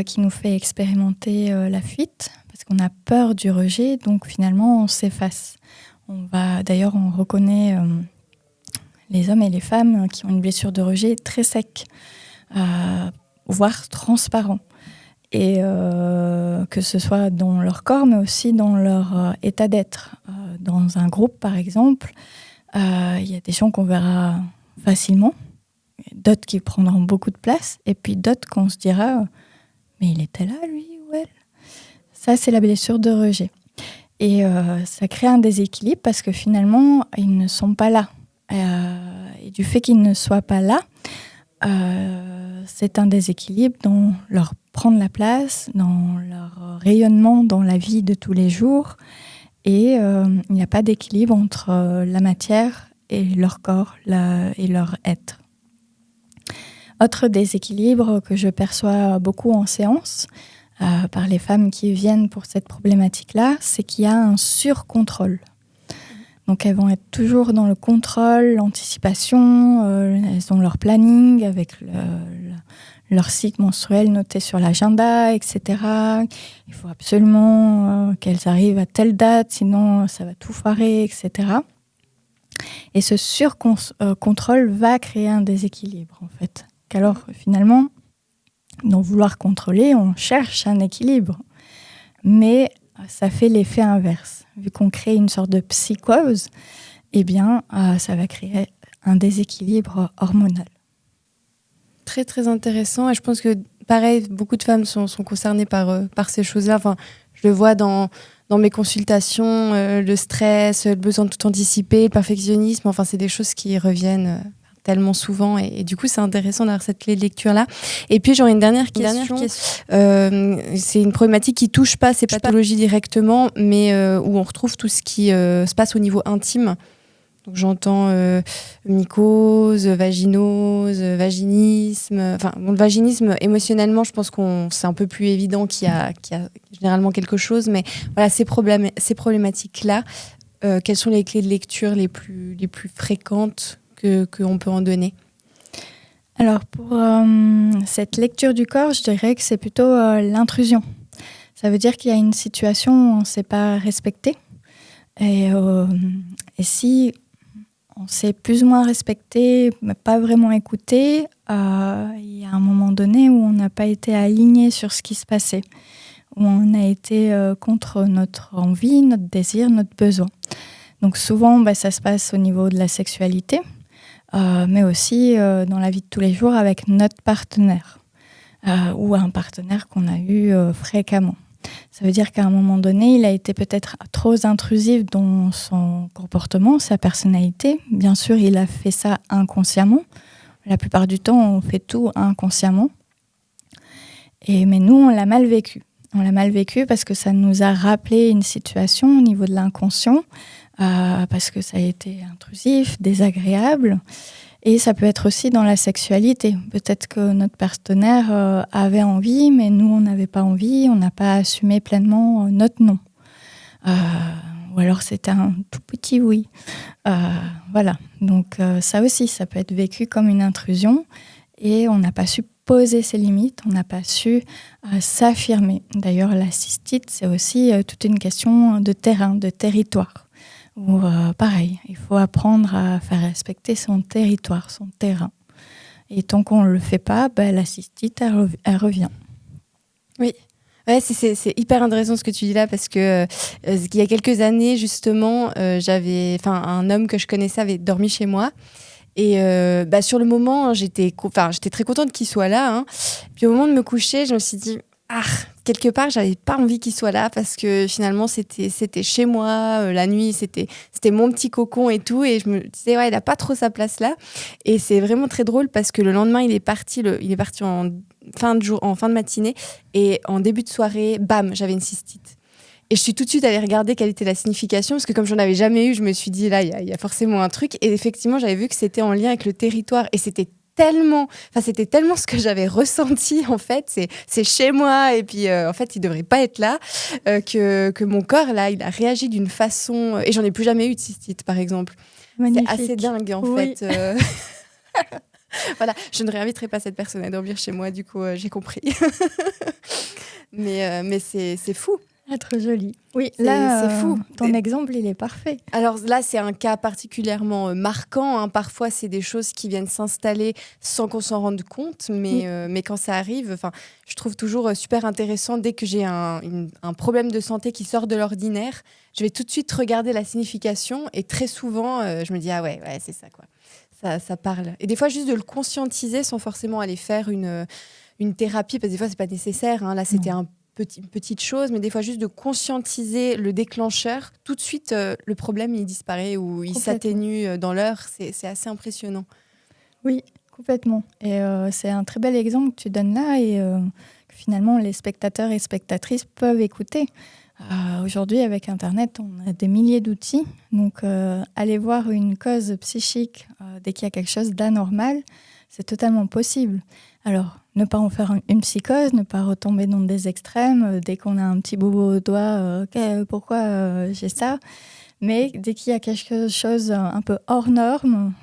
qui nous fait expérimenter la fuite, parce qu'on a peur du rejet, donc finalement, on s'efface. D'ailleurs, on reconnaît les hommes et les femmes qui ont une blessure de rejet très sec, voire transparent. Et que ce soit dans leur corps, mais aussi dans leur état d'être. Dans un groupe, par exemple, il y a des gens qu'on verra facilement, d'autres qui prendront beaucoup de place, et puis d'autres qu'on se dira mais il était là, lui ou elle. Ça, c'est la blessure de rejet. Et ça crée un déséquilibre parce que finalement, ils ne sont pas là. Et du fait qu'ils ne soient pas là, c'est un déséquilibre dans leur prendre la place, dans leur rayonnement dans la vie de tous les jours. Et il n'y a pas d'équilibre entre la matière et leur corps et leur être. Autre déséquilibre que je perçois beaucoup en séance par les femmes qui viennent pour cette problématique-là, c'est qu'il y a un surcontrôle. Donc elles vont être toujours dans le contrôle, l'anticipation, elles ont leur planning avec leur cycle menstruel noté sur l'agenda, etc. Il faut absolument qu'elles arrivent à telle date, sinon ça va tout foirer, etc. Et ce surcontrôle va créer un déséquilibre, en fait. Alors, finalement, dans vouloir contrôler, on cherche un équilibre. Mais ça fait l'effet inverse. Vu qu'on crée une sorte de psychose, eh bien, ça va créer un déséquilibre hormonal. Très, très intéressant. Et je pense que, pareil, beaucoup de femmes sont concernées par ces choses-là. Enfin, je le vois dans mes consultations, le stress, le besoin de tout anticiper, le perfectionnisme. Enfin, c'est des choses qui reviennent tellement souvent. Et du coup, c'est intéressant d'avoir cette clé de lecture-là. Et puis, j'aurais une dernière question. C'est une problématique qui touche pas ces pathologies directement, mais où on retrouve tout ce qui se passe au niveau intime. Donc, j'entends mycose, vaginose, vaginisme. Enfin, bon, le vaginisme, émotionnellement, je pense que c'est un peu plus évident qu'il y a généralement quelque chose. Mais voilà, ces problématiques-là, quelles sont les clés de lecture les plus fréquentes qu'on peut en donner? Alors, pour cette lecture du corps, je dirais que c'est plutôt l'intrusion. Ça veut dire qu'il y a une situation où on ne s'est pas respecté. Et si on s'est plus ou moins respecté, mais pas vraiment écouté, il y a un moment donné où on n'a pas été aligné sur ce qui se passait, où on a été contre notre envie, notre désir, notre besoin. Donc souvent, ça se passe au niveau de la sexualité, mais aussi dans la vie de tous les jours avec notre partenaire ou un partenaire qu'on a eu fréquemment. Ça veut dire qu'à un moment donné, il a été peut-être trop intrusif dans son comportement, sa personnalité. Bien sûr, il a fait ça inconsciemment. La plupart du temps, on fait tout inconsciemment. Mais nous, on l'a mal vécu. On l'a mal vécu parce que ça nous a rappelé une situation au niveau de l'inconscient, parce que ça a été intrusif, désagréable. Et ça peut être aussi dans la sexualité. Peut-être que notre partenaire avait envie, mais nous, on n'avait pas envie, on n'a pas assumé pleinement notre non. Ou alors c'était un tout petit oui. Voilà. Donc ça aussi, ça peut être vécu comme une intrusion et on n'a pas su poser ses limites, on n'a pas su s'affirmer. D'ailleurs, la cystite, c'est aussi toute une question de terrain, de territoire. Ou pareil, il faut apprendre à faire respecter son territoire, son terrain. Et tant qu'on ne le fait pas, la cystite, elle revient. Oui, ouais, c'est hyper intéressant ce que tu dis là, parce que il y a quelques années, justement, un homme que je connaissais avait dormi chez moi. Et sur le moment, j'étais très contente qu'il soit là. Hein. Puis au moment de me coucher, je me suis dit... quelque part, j'avais pas envie qu'il soit là parce que finalement, c'était chez moi. La nuit, c'était mon petit cocon et tout. Et je me disais, ouais, il a pas trop sa place là. Et c'est vraiment très drôle parce que le lendemain, il est parti en fin de matinée. Et en début de soirée, bam, j'avais une cystite. Et je suis tout de suite allée regarder quelle était la signification, parce que comme j'en avais jamais eu, je me suis dit, là, il y a forcément un truc. Et effectivement, j'avais vu que c'était en lien avec le territoire. Et c'était tellement ce que j'avais ressenti, en fait. C'est chez moi, et puis en fait, il devrait pas être là, que mon corps, là, il a réagi d'une façon... Et j'en ai plus jamais eu de cystite, par exemple. Magnifique. C'est assez dingue, en Oui. fait. Voilà, je ne réinviterai pas cette personne à dormir chez moi, du coup, j'ai compris. mais c'est fou. Trop joli. Oui, c'est fou. Ton exemple, il est parfait. Alors là, c'est un cas particulièrement marquant. Hein. Parfois, c'est des choses qui viennent s'installer sans qu'on s'en rende compte. Mais quand ça arrive, je trouve toujours super intéressant. Dès que j'ai un problème de santé qui sort de l'ordinaire, je vais tout de suite regarder la signification. Et très souvent, je me dis, ah ouais, c'est ça, quoi. ça parle. Et des fois, juste de le conscientiser sans forcément aller faire une thérapie, parce que des fois, c'est pas nécessaire. Hein. Là, c'était une petite chose, mais des fois, juste de conscientiser le déclencheur, tout de suite, le problème, il disparaît ou il s'atténue dans l'heure. C'est assez impressionnant. Oui, complètement. Et c'est un très bel exemple que tu donnes là et que finalement, les spectateurs et spectatrices peuvent écouter. Aujourd'hui, avec Internet, on a des milliers d'outils. Donc, aller voir une cause psychique dès qu'il y a quelque chose d'anormal, c'est totalement possible. Alors, ne pas en faire une psychose, ne pas retomber dans des extrêmes. Dès qu'on a un petit bobo au doigt, pourquoi j'ai ça ? Mais dès qu'il y a quelque chose un peu hors norme,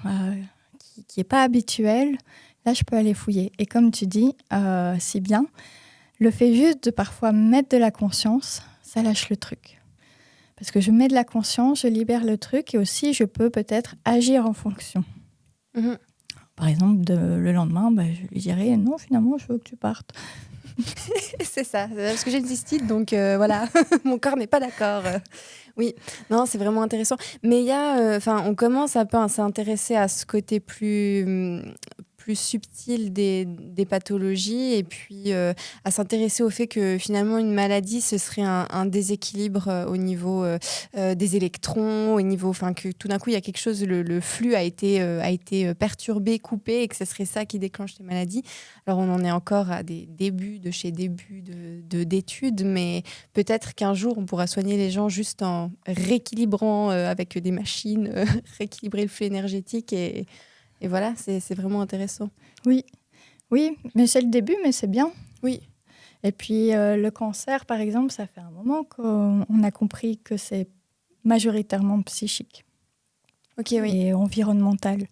qui n'est pas habituel, là, je peux aller fouiller. Et comme tu dis, si bien, le fait juste de parfois mettre de la conscience, ça lâche le truc. Parce que je mets de la conscience, je libère le truc et aussi je peux peut-être agir en fonction. Mmh. Par exemple, le lendemain, je lui dirais « Non, finalement, je veux que tu partes. » C'est ça, parce que j'ai une cystite, donc voilà, mon corps n'est pas d'accord. Oui, non, c'est vraiment intéressant. Mais il y a, on commence un peu à s'intéresser à ce côté plus subtil des pathologies et puis à s'intéresser au fait que finalement une maladie ce serait un déséquilibre au niveau des électrons, au niveau, que tout d'un coup il y a quelque chose, le flux a été perturbé, coupé et que ce serait ça qui déclenche les maladies. Alors on en est encore à des débuts d'études, mais peut-être qu'un jour on pourra soigner les gens juste en rééquilibrant avec des machines, rééquilibrer le flux énergétique et voilà, c'est vraiment intéressant. Oui, mais c'est le début, mais c'est bien. Oui. Et puis le cancer, par exemple, ça fait un moment qu'on a compris que c'est majoritairement psychique et environnemental.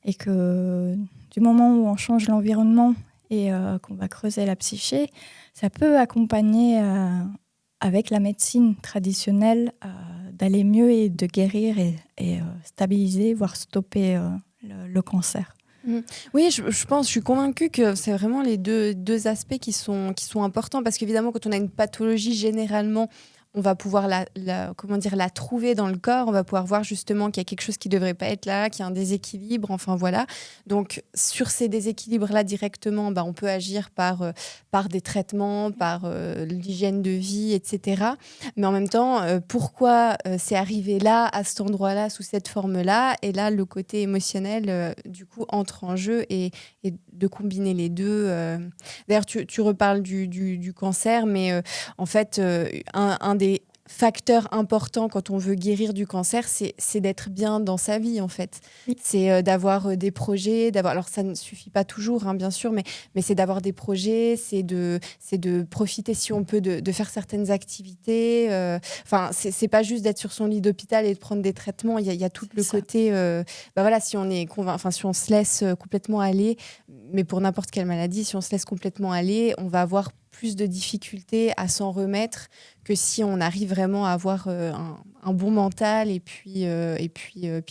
Et que du moment où on change l'environnement et qu'on va creuser la psyché, ça peut accompagner avec la médecine traditionnelle d'aller mieux et de guérir et stabiliser, voire stopper le cancer. Oui, je suis convaincue que c'est vraiment les deux aspects qui sont importants parce qu'évidemment, quand on a une pathologie, généralement, on va pouvoir la trouver dans le corps, on va pouvoir voir justement qu'il y a quelque chose qui ne devrait pas être là, qu'il y a un déséquilibre, enfin voilà. Donc, sur ces déséquilibres-là directement, on peut agir par des traitements, par l'hygiène de vie, etc. Mais en même temps, pourquoi c'est arrivé là, à cet endroit-là, sous cette forme-là ? Et là, le côté émotionnel, du coup, entre en jeu et de combiner les deux. D'ailleurs, tu reparles du cancer, mais en fait, un des facteurs importants quand on veut guérir du cancer, c'est d'être bien dans sa vie, en fait. Oui. C'est d'avoir des projets, alors ça ne suffit pas toujours, hein, bien sûr, mais c'est d'avoir des projets, c'est de profiter, si on peut, de faire certaines activités. C'est pas juste d'être sur son lit d'hôpital et de prendre des traitements. Il y a tout le côté... si on se laisse complètement aller, mais pour n'importe quelle maladie, si on se laisse complètement aller, on va avoir plus de difficultés à s'en remettre que si on arrive vraiment à avoir un bon mental et puis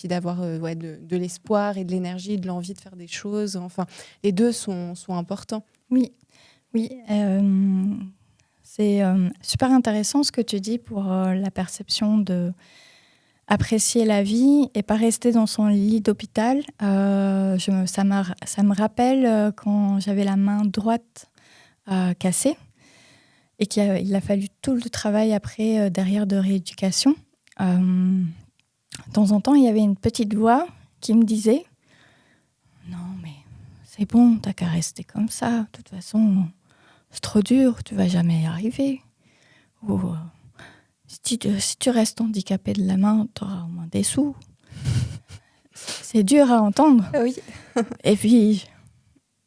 d'avoir de l'espoir et de l'énergie, de l'envie de faire des choses. Enfin, les deux sont importants. Oui. C'est super intéressant ce que tu dis pour la perception de apprécier la vie et pas rester dans son lit d'hôpital. Ça me rappelle quand j'avais la main droite cassée et qu'il a fallu tout le travail après derrière de rééducation. De temps en temps, il y avait une petite voix qui me disait « Non, mais c'est bon, t'as qu'à rester comme ça. De toute façon, c'est trop dur, tu vas jamais y arriver. » Ou si tu restes handicapé de la main, t'auras au moins des sous. C'est dur à entendre. Oui. Et puis,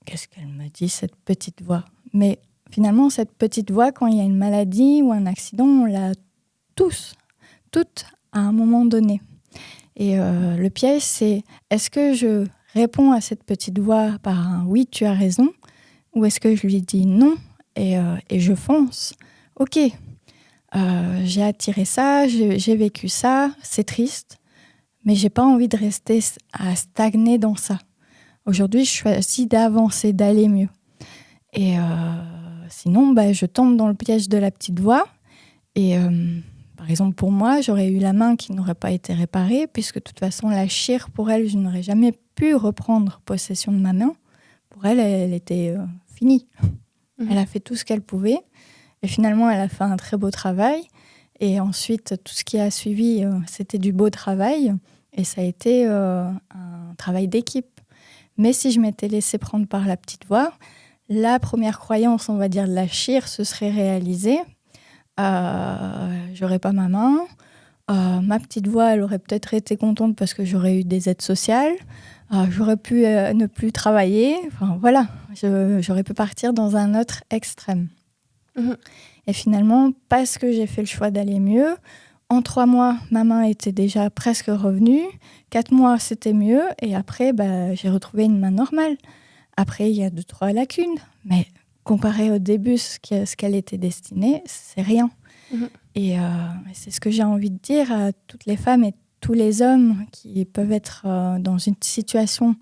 qu'est-ce qu'elle me dit, cette petite voix ? Mais finalement, cette petite voix, quand il y a une maladie ou un accident, on l'a toutes à un moment donné. Et le piège, c'est est-ce que je réponds à cette petite voix par un « oui, tu as raison » ou est-ce que je lui dis non et je fonce ? Ok, j'ai attiré ça, j'ai vécu ça, c'est triste, mais j'ai pas envie de rester à stagner dans ça. Aujourd'hui, je choisis d'avancer, d'aller mieux. Et sinon, je tombe dans le piège de la petite voix et Par exemple, pour moi, j'aurais eu la main qui n'aurait pas été réparée, puisque de toute façon, la chire, pour elle, je n'aurais jamais pu reprendre possession de ma main. Pour elle, elle était finie. Elle a fait tout ce qu'elle pouvait. Et finalement, elle a fait un très beau travail. Et ensuite, tout ce qui a suivi, c'était du beau travail. Et ça a été un travail d'équipe. Mais si je m'étais laissée prendre par la petite voix, la première croyance, on va dire, de la chire se serait réalisée. J'aurais pas ma main. Ma petite voix, elle aurait peut-être été contente parce que j'aurais eu des aides sociales. J'aurais pu ne plus travailler. Enfin, voilà, j'aurais pu partir dans un autre extrême. Et finalement, parce que j'ai fait le choix d'aller mieux, en 3 mois, ma main était déjà presque revenue. 4 mois, c'était mieux. Et après, j'ai retrouvé une main normale. Après, il y a 2-3 lacunes. Mais comparé au début, ce qu'elle était destinée, c'est rien. Et c'est ce que j'ai envie de dire à toutes les femmes et tous les hommes qui peuvent être dans une situation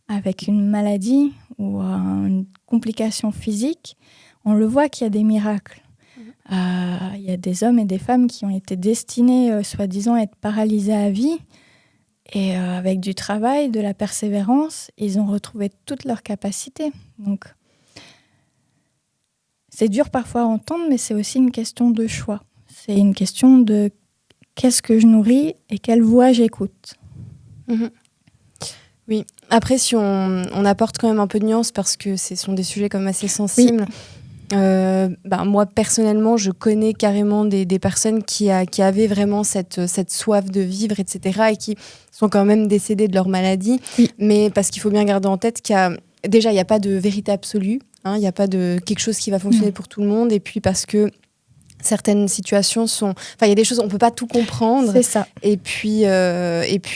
avec une maladie ou une complication physique. On le voit qu'il y a des miracles. Il y a des hommes et des femmes qui ont été destinés, soi-disant, à être paralysés à vie. Et avec du travail, de la persévérance, ils ont retrouvé toutes leurs capacités. Donc, c'est dur parfois à entendre, mais c'est aussi une question de choix. C'est une question de qu'est-ce que je nourris et quelle voix j'écoute. Oui. Après, si on apporte quand même un peu de nuance, parce que ce sont des sujets comme assez sensibles. Moi, personnellement, je connais carrément des personnes qui avaient vraiment cette soif de vivre, etc., et qui sont quand même décédées de leur maladie. Mais parce qu'il faut bien garder en tête qu'il y a... Déjà, il n'y a pas de vérité absolue. Il n'y a pas de quelque chose qui va fonctionner pour tout le monde. Et puis parce que certaines situations sont... Enfin, il y a des choses, on ne peut pas tout comprendre. C'est ça. Et puis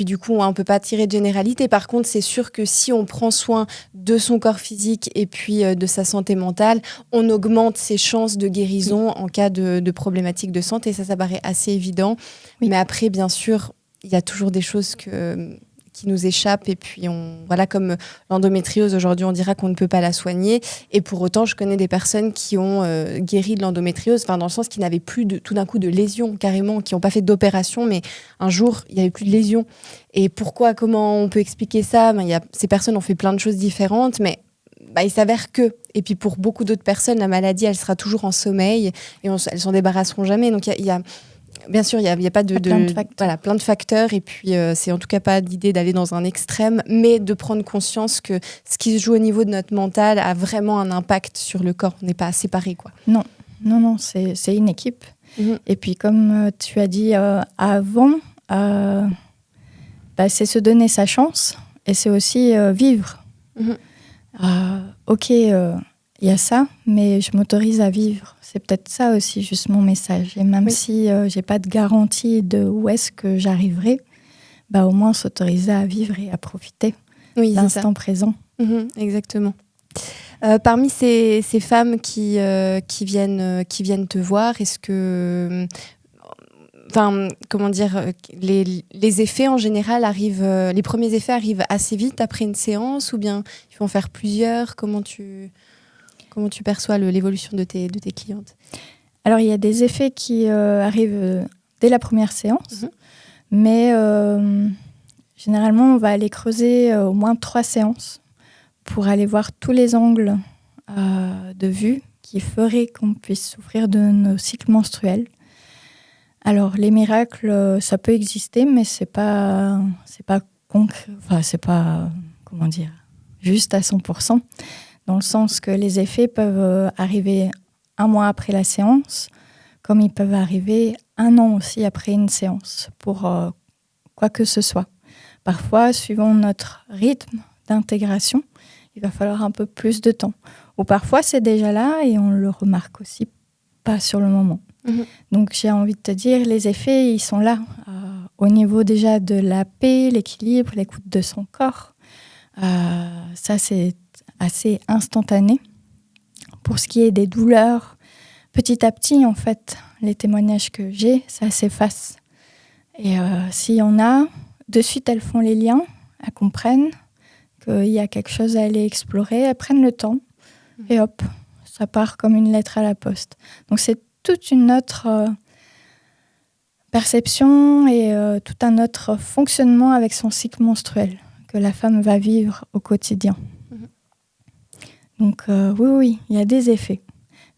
du coup, on ne peut pas tirer de généralité. Par contre, c'est sûr que si on prend soin de son corps physique et puis de sa santé mentale, on augmente ses chances de guérison en cas de problématiques de santé. Ça paraît assez évident. Mais après, bien sûr, il y a toujours des choses qui nous échappent. Et puis, voilà, comme l'endométriose, aujourd'hui, on dira qu'on ne peut pas la soigner. Et pour autant, je connais des personnes qui ont guéri de l'endométriose, dans le sens qu'ils n'avaient plus tout d'un coup de lésions, carrément, qui n'ont pas fait d'opération, mais un jour, il n'y avait plus de lésions. Et pourquoi, comment on peut expliquer ça? Ces personnes ont fait plein de choses différentes, mais il s'avère que... Et puis, pour beaucoup d'autres personnes, la maladie, elle sera toujours en sommeil et elles s'en débarrasseront jamais. Donc, il y a bien sûr, il y a pas de plein de facteurs. Et puis, c'est en tout cas pas l'idée d'aller dans un extrême, mais de prendre conscience que ce qui se joue au niveau de notre mental a vraiment un impact sur le corps. On n'est pas séparés, quoi. Non, c'est une équipe. Et puis, comme tu as dit avant, c'est se donner sa chance et c'est aussi vivre. Ok, il y a ça, mais je m'autorise à vivre. C'est peut-être ça aussi, juste mon message. Et même si je n'ai pas de garantie de où est-ce que j'arriverai, au moins s'autoriser à vivre et à profiter de l'instant présent. Exactement. Parmi ces femmes qui viennent te voir, est-ce que... comment dire, les effets en général arrivent, les premiers effets arrivent assez vite après une séance, ou bien il faut en faire plusieurs? Comment tu perçois l'évolution de tes clientes? Alors, il y a des effets qui arrivent dès la première séance, mais généralement, on va aller creuser au moins 3 séances pour aller voir tous les angles de vue qui feraient qu'on puisse souffrir de nos cycles menstruels. Alors, les miracles, ça peut exister, mais c'est pas concret, c'est pas, juste à 100%. Dans le sens que les effets peuvent arriver 1 mois après la séance, comme ils peuvent arriver 1 an aussi après une séance, pour quoi que ce soit. Parfois, suivant notre rythme d'intégration, il va falloir un peu plus de temps. Ou parfois, c'est déjà là et on le remarque aussi pas sur le moment. Donc, j'ai envie de te dire, les effets, ils sont là. Au niveau déjà de la paix, l'équilibre, l'écoute de son corps. Ça, c'est assez instantané. Pour ce qui est des douleurs, petit à petit, en fait, les témoignages que j'ai, ça s'efface. Et s'il y en a, de suite, elles font les liens, elles comprennent qu'il y a quelque chose à aller explorer, elles prennent le temps, et hop, ça part comme une lettre à la poste. Donc, c'est toute une autre perception et tout un autre fonctionnement avec son cycle menstruel que la femme va vivre au quotidien. Donc oui, il y a des effets.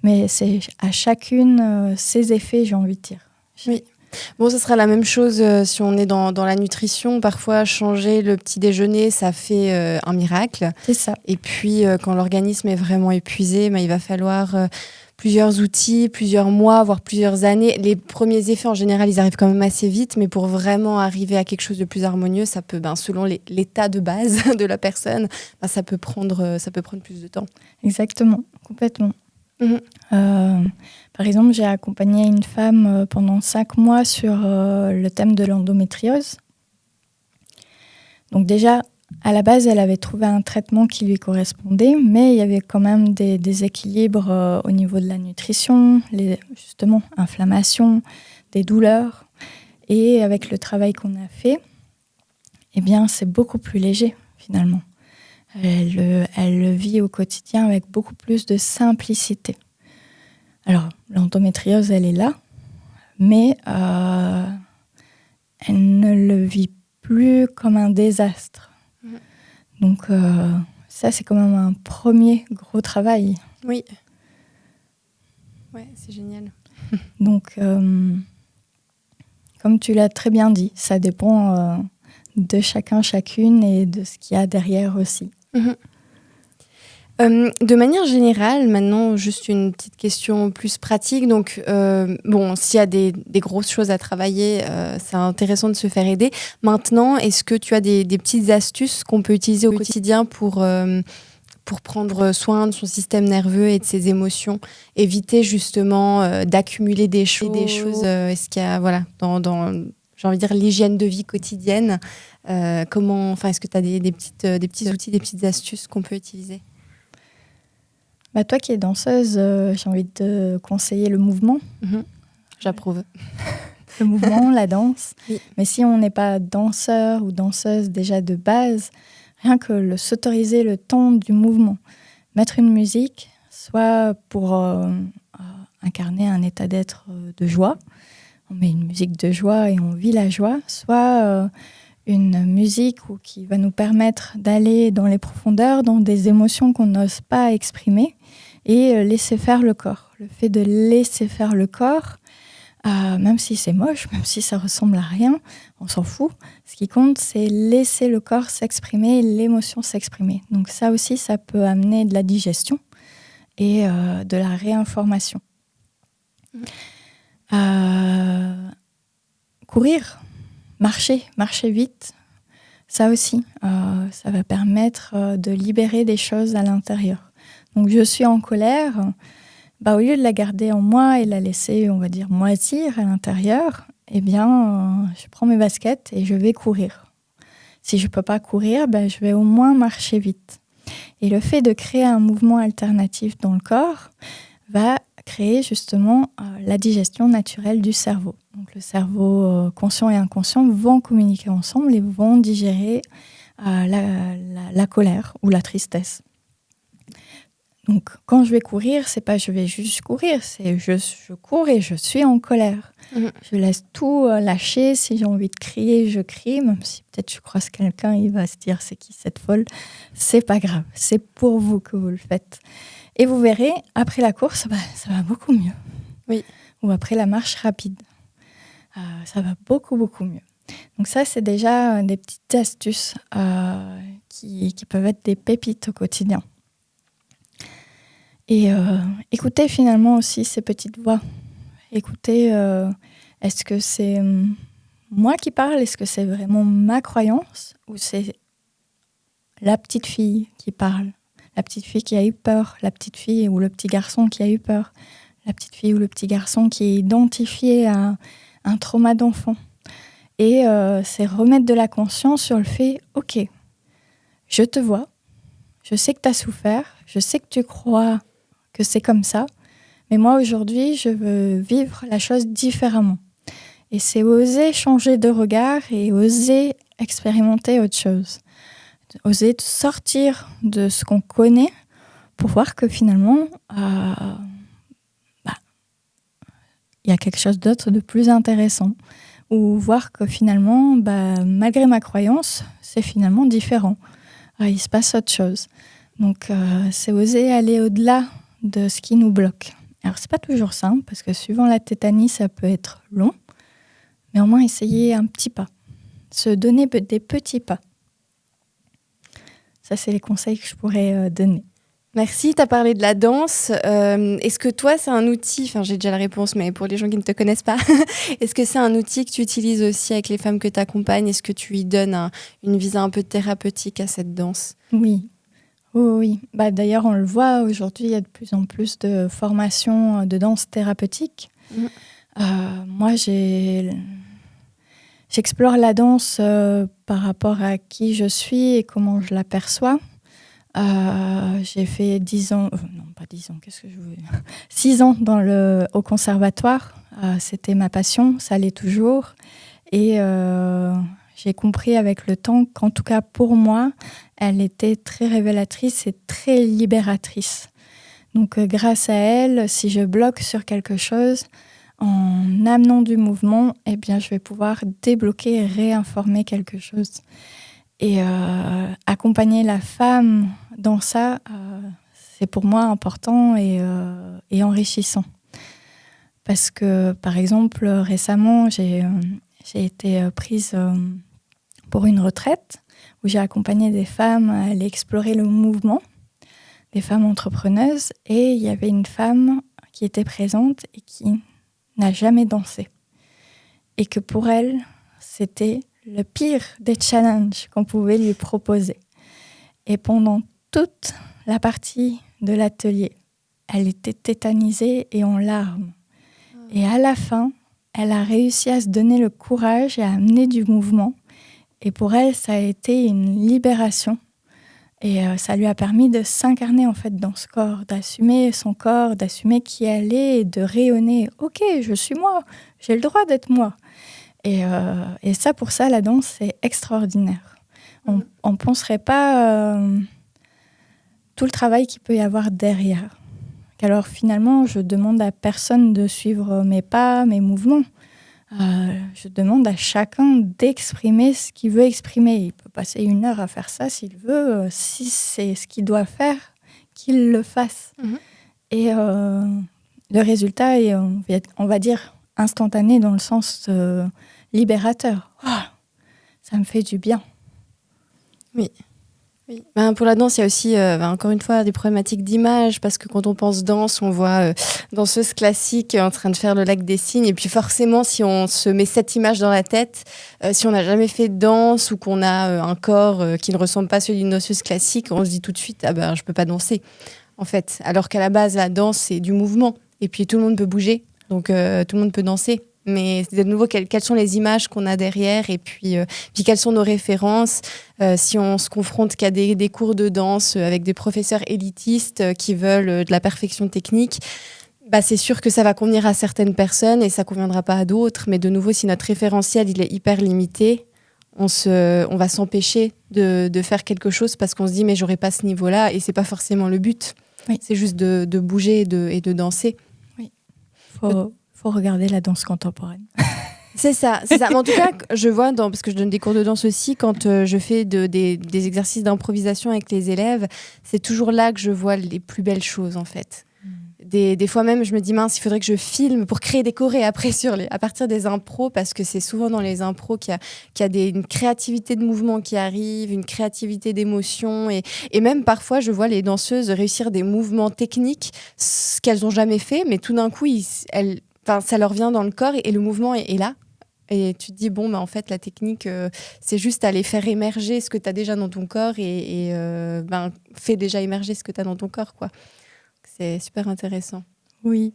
Mais c'est à chacune ses effets, j'ai envie de dire. Oui. Bon, ce sera la même chose si on est dans la nutrition. Parfois, changer le petit déjeuner, ça fait un miracle. C'est ça. Et puis, quand l'organisme est vraiment épuisé, il va falloir plusieurs outils, plusieurs mois, voire plusieurs années. Les premiers effets, en général, ils arrivent quand même assez vite. Mais pour vraiment arriver à quelque chose de plus harmonieux, ça peut, selon l'état de base de la personne, ça peut prendre plus de temps. Exactement, complètement. Par exemple, j'ai accompagné une femme pendant 5 mois sur le thème de l'endométriose. Donc déjà, à la base, elle avait trouvé un traitement qui lui correspondait, mais il y avait quand même des déséquilibres au niveau de la nutrition, justement, inflammation, des douleurs. Et avec le travail qu'on a fait, eh bien, c'est beaucoup plus léger, finalement. Elle le vit au quotidien avec beaucoup plus de simplicité. Alors, l'endométriose, elle est là, mais elle ne le vit plus comme un désastre. Donc, ça, c'est quand même un premier gros travail. Oui. Ouais, c'est génial. Donc, comme tu l'as très bien dit, ça dépend de chacun, chacune et de ce qu'il y a derrière aussi. De manière générale, maintenant, juste une petite question plus pratique. Donc, s'il y a des grosses choses à travailler, c'est intéressant de se faire aider. Maintenant, est-ce que tu as des petites astuces qu'on peut utiliser au quotidien pour prendre soin de son système nerveux et de ses émotions, éviter justement d'accumuler des choses. Est-ce qu'il y a, dans j'ai envie de dire, l'hygiène de vie quotidienne, est-ce que tu as des petits outils, des petites astuces qu'on peut utiliser? Toi qui es danseuse, j'ai envie de te conseiller le mouvement. J'approuve. Le mouvement, la danse. Oui. Mais si on n'est pas danseur ou danseuse déjà de base, rien que s'autoriser le temps du mouvement, mettre une musique, soit pour incarner un état d'être de joie, on met une musique de joie et on vit la joie, soit une musique qui va nous permettre d'aller dans les profondeurs, dans des émotions qu'on n'ose pas exprimer et laisser faire le corps. Le fait de laisser faire le corps, même si c'est moche, même si ça ressemble à rien, on s'en fout. Ce qui compte, c'est laisser le corps s'exprimer, l'émotion s'exprimer. Donc ça aussi, ça peut amener de la digestion et de la réinformation. Courir, marcher vite, ça aussi, ça va permettre de libérer des choses à l'intérieur. Donc je suis en colère, au lieu de la garder en moi et la laisser, on va dire, moisir à l'intérieur, eh bien, je prends mes baskets et je vais courir. Si je ne peux pas courir, je vais au moins marcher vite. Et le fait de créer un mouvement alternatif dans le corps va créer justement la digestion naturelle du cerveau. Donc le cerveau conscient et inconscient vont communiquer ensemble et vont digérer la colère ou la tristesse. Donc quand je vais courir, c'est pas je vais juste courir, c'est je cours et je suis en colère. Je laisse tout lâcher. Si j'ai envie de crier, je crie, même si peut-être je croise quelqu'un, il va se dire c'est qui cette folle. C'est pas grave, c'est pour vous que vous le faites. Et vous verrez, après la course, ça va beaucoup mieux. Oui. Ou après la marche rapide. Ça va beaucoup, beaucoup mieux. Donc ça, c'est déjà des petites astuces qui peuvent être des pépites au quotidien. Et écoutez finalement aussi ces petites voix. Écoutez, est-ce que c'est moi qui parle? Est-ce que c'est vraiment ma croyance? Ou c'est la petite fille qui parle? La petite fille qui a eu peur, la petite fille ou le petit garçon qui a eu peur, la petite fille ou le petit garçon qui est identifié à un trauma d'enfant. Et c'est remettre de la conscience sur le fait, ok, je te vois, je sais que tu as souffert, je sais que tu crois que c'est comme ça, mais moi aujourd'hui, je veux vivre la chose différemment. Et c'est oser changer de regard et oser expérimenter autre chose. Oser sortir de ce qu'on connaît pour voir que finalement, il y a quelque chose d'autre de plus intéressant. Ou voir que finalement, malgré ma croyance, c'est finalement différent. Il se passe autre chose. Donc, c'est oser aller au-delà de ce qui nous bloque. Alors, c'est pas toujours simple, parce que suivant la tétanie, ça peut être long, mais au moins essayer un petit pas. Se donner des petits pas. Ça, c'est les conseils que je pourrais donner. Merci, tu as parlé de la danse. Est-ce que toi, c'est un outil, enfin j'ai déjà la réponse, mais pour les gens qui ne te connaissent pas, est-ce que c'est un outil que tu utilises aussi avec les femmes que tu accompagnes? Est-ce que tu lui donnes une visée un peu thérapeutique à cette danse? Oui. Oui. D'ailleurs, on le voit aujourd'hui, il y a de plus en plus de formations de danse thérapeutique. Moi, j'explore la danse par rapport à qui je suis et comment je la perçois. J'ai fait 10 ans, non pas 10 ans, qu'est-ce que je voulais 6 ans au conservatoire. C'était ma passion, ça l'est toujours. Et j'ai compris avec le temps qu'en tout cas pour moi, elle était très révélatrice et très libératrice. Donc grâce à elle, si je bloque sur quelque chose, en amenant du mouvement, eh bien, je vais pouvoir débloquer et réinformer quelque chose. Et accompagner la femme dans ça, c'est pour moi important et enrichissant. Parce que, par exemple, récemment, j'ai été prise pour une retraite où j'ai accompagné des femmes à aller explorer le mouvement, des femmes entrepreneuses. Et il y avait une femme qui était présente et qui n'a jamais dansé. Et que pour elle, c'était le pire des challenges qu'on pouvait lui proposer. Et pendant toute la partie de l'atelier, elle était tétanisée et en larmes. Et à la fin, elle a réussi à se donner le courage et à amener du mouvement. Et pour elle, ça a été une libération. Et ça lui a permis de s'incarner en fait dans ce corps, d'assumer son corps, d'assumer qui elle est et de rayonner. Ok, je suis moi, j'ai le droit d'être moi. Et ça, pour ça, la danse, c'est extraordinaire. On ne penserait pas tout le travail qu'il peut y avoir derrière. Alors finalement, je demande à personne de suivre mes pas, mes mouvements. Je demande à chacun d'exprimer ce qu'il veut exprimer. Il peut passer 1 heure à faire ça s'il veut. Si c'est ce qu'il doit faire, qu'il le fasse. Et le résultat est, on va dire, instantané dans le sens libérateur. Ça me fait du bien. Oui. Pour la danse, il y a aussi, encore une fois, des problématiques d'image, parce que quand on pense danse, on voit danseuse classique en train de faire le lac des cygnes, et puis forcément, si on se met cette image dans la tête, si on n'a jamais fait de danse ou qu'on a un corps qui ne ressemble pas à celui d'une danseuse classique, on se dit tout de suite, je peux pas danser, en fait. Alors qu'à la base, la danse, c'est du mouvement, et puis tout le monde peut bouger, donc tout le monde peut danser. Mais de nouveau, quelles sont les images qu'on a derrière et puis quelles sont nos références si on se confronte qu'à des cours de danse avec des professeurs élitistes qui veulent de la perfection technique, c'est sûr que ça va convenir à certaines personnes et ça ne conviendra pas à d'autres. Mais de nouveau, si notre référentiel il est hyper limité, on va s'empêcher de faire quelque chose parce qu'on se dit « mais j'aurais pas ce niveau-là » et ce n'est pas forcément le but. Oui. C'est juste de bouger et de danser. Oui, faut regarder la danse contemporaine. C'est ça. Mais en tout cas, je vois, parce que je donne des cours de danse aussi, quand je fais des exercices d'improvisation avec les élèves, c'est toujours là que je vois les plus belles choses, en fait. Des fois même, je me dis, mince, il faudrait que je filme pour créer des chorés après à partir des impros, parce que c'est souvent dans les impros qu'il y a une créativité de mouvement qui arrive, une créativité d'émotion. Et même parfois, je vois les danseuses réussir des mouvements techniques, ce qu'elles n'ont jamais fait, mais tout d'un coup, ça leur vient dans le corps et le mouvement est là. Et tu te dis, en fait, la technique, c'est juste aller faire émerger ce que tu as déjà dans ton corps et fais déjà émerger ce que tu as dans ton corps, quoi. C'est super intéressant. Oui.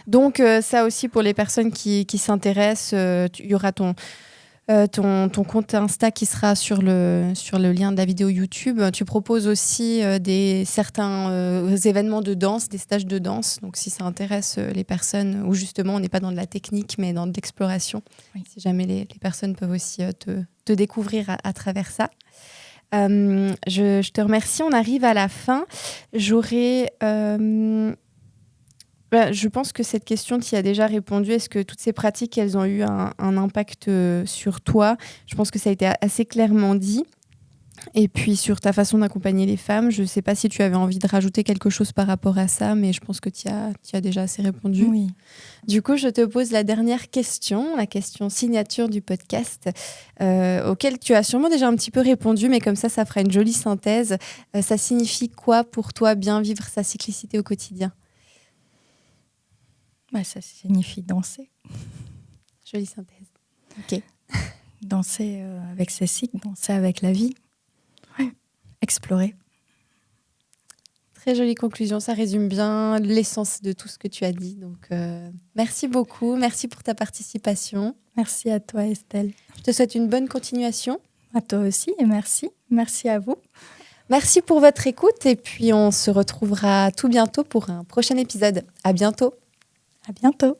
Donc, ça aussi, pour les personnes qui s'intéressent, il y aura ton compte Insta qui sera sur le lien de la vidéo YouTube. Tu proposes aussi certains événements de danse, des stages de danse. Donc, si ça intéresse les personnes, où justement, on n'est pas dans de la technique, mais dans de l'exploration. Oui. Si jamais les personnes peuvent aussi te découvrir à travers ça. Je te remercie. On arrive à la fin. J'aurais Je pense que cette question, tu y as déjà répondu. Est-ce que toutes ces pratiques, elles ont eu un impact sur toi? Je pense que ça a été assez clairement dit. Et puis sur ta façon d'accompagner les femmes, je ne sais pas si tu avais envie de rajouter quelque chose par rapport à ça, mais je pense que tu as déjà assez répondu. Oui. Du coup, je te pose la dernière question, la question signature du podcast, auquel tu as sûrement déjà un petit peu répondu, mais comme ça fera une jolie synthèse. Ça signifie quoi pour toi, bien vivre sa cyclicité au quotidien? Ça signifie danser. Jolie synthèse. Ok. Danser avec ses cycles, danser avec la vie. Ouais. Explorer. Très jolie conclusion, ça résume bien l'essence de tout ce que tu as dit. Donc, merci beaucoup, merci pour ta participation. Merci à toi, Estelle. Je te souhaite une bonne continuation. À toi aussi et merci. Merci à vous. Merci pour votre écoute et puis on se retrouvera tout bientôt pour un prochain épisode. À bientôt. À bientôt.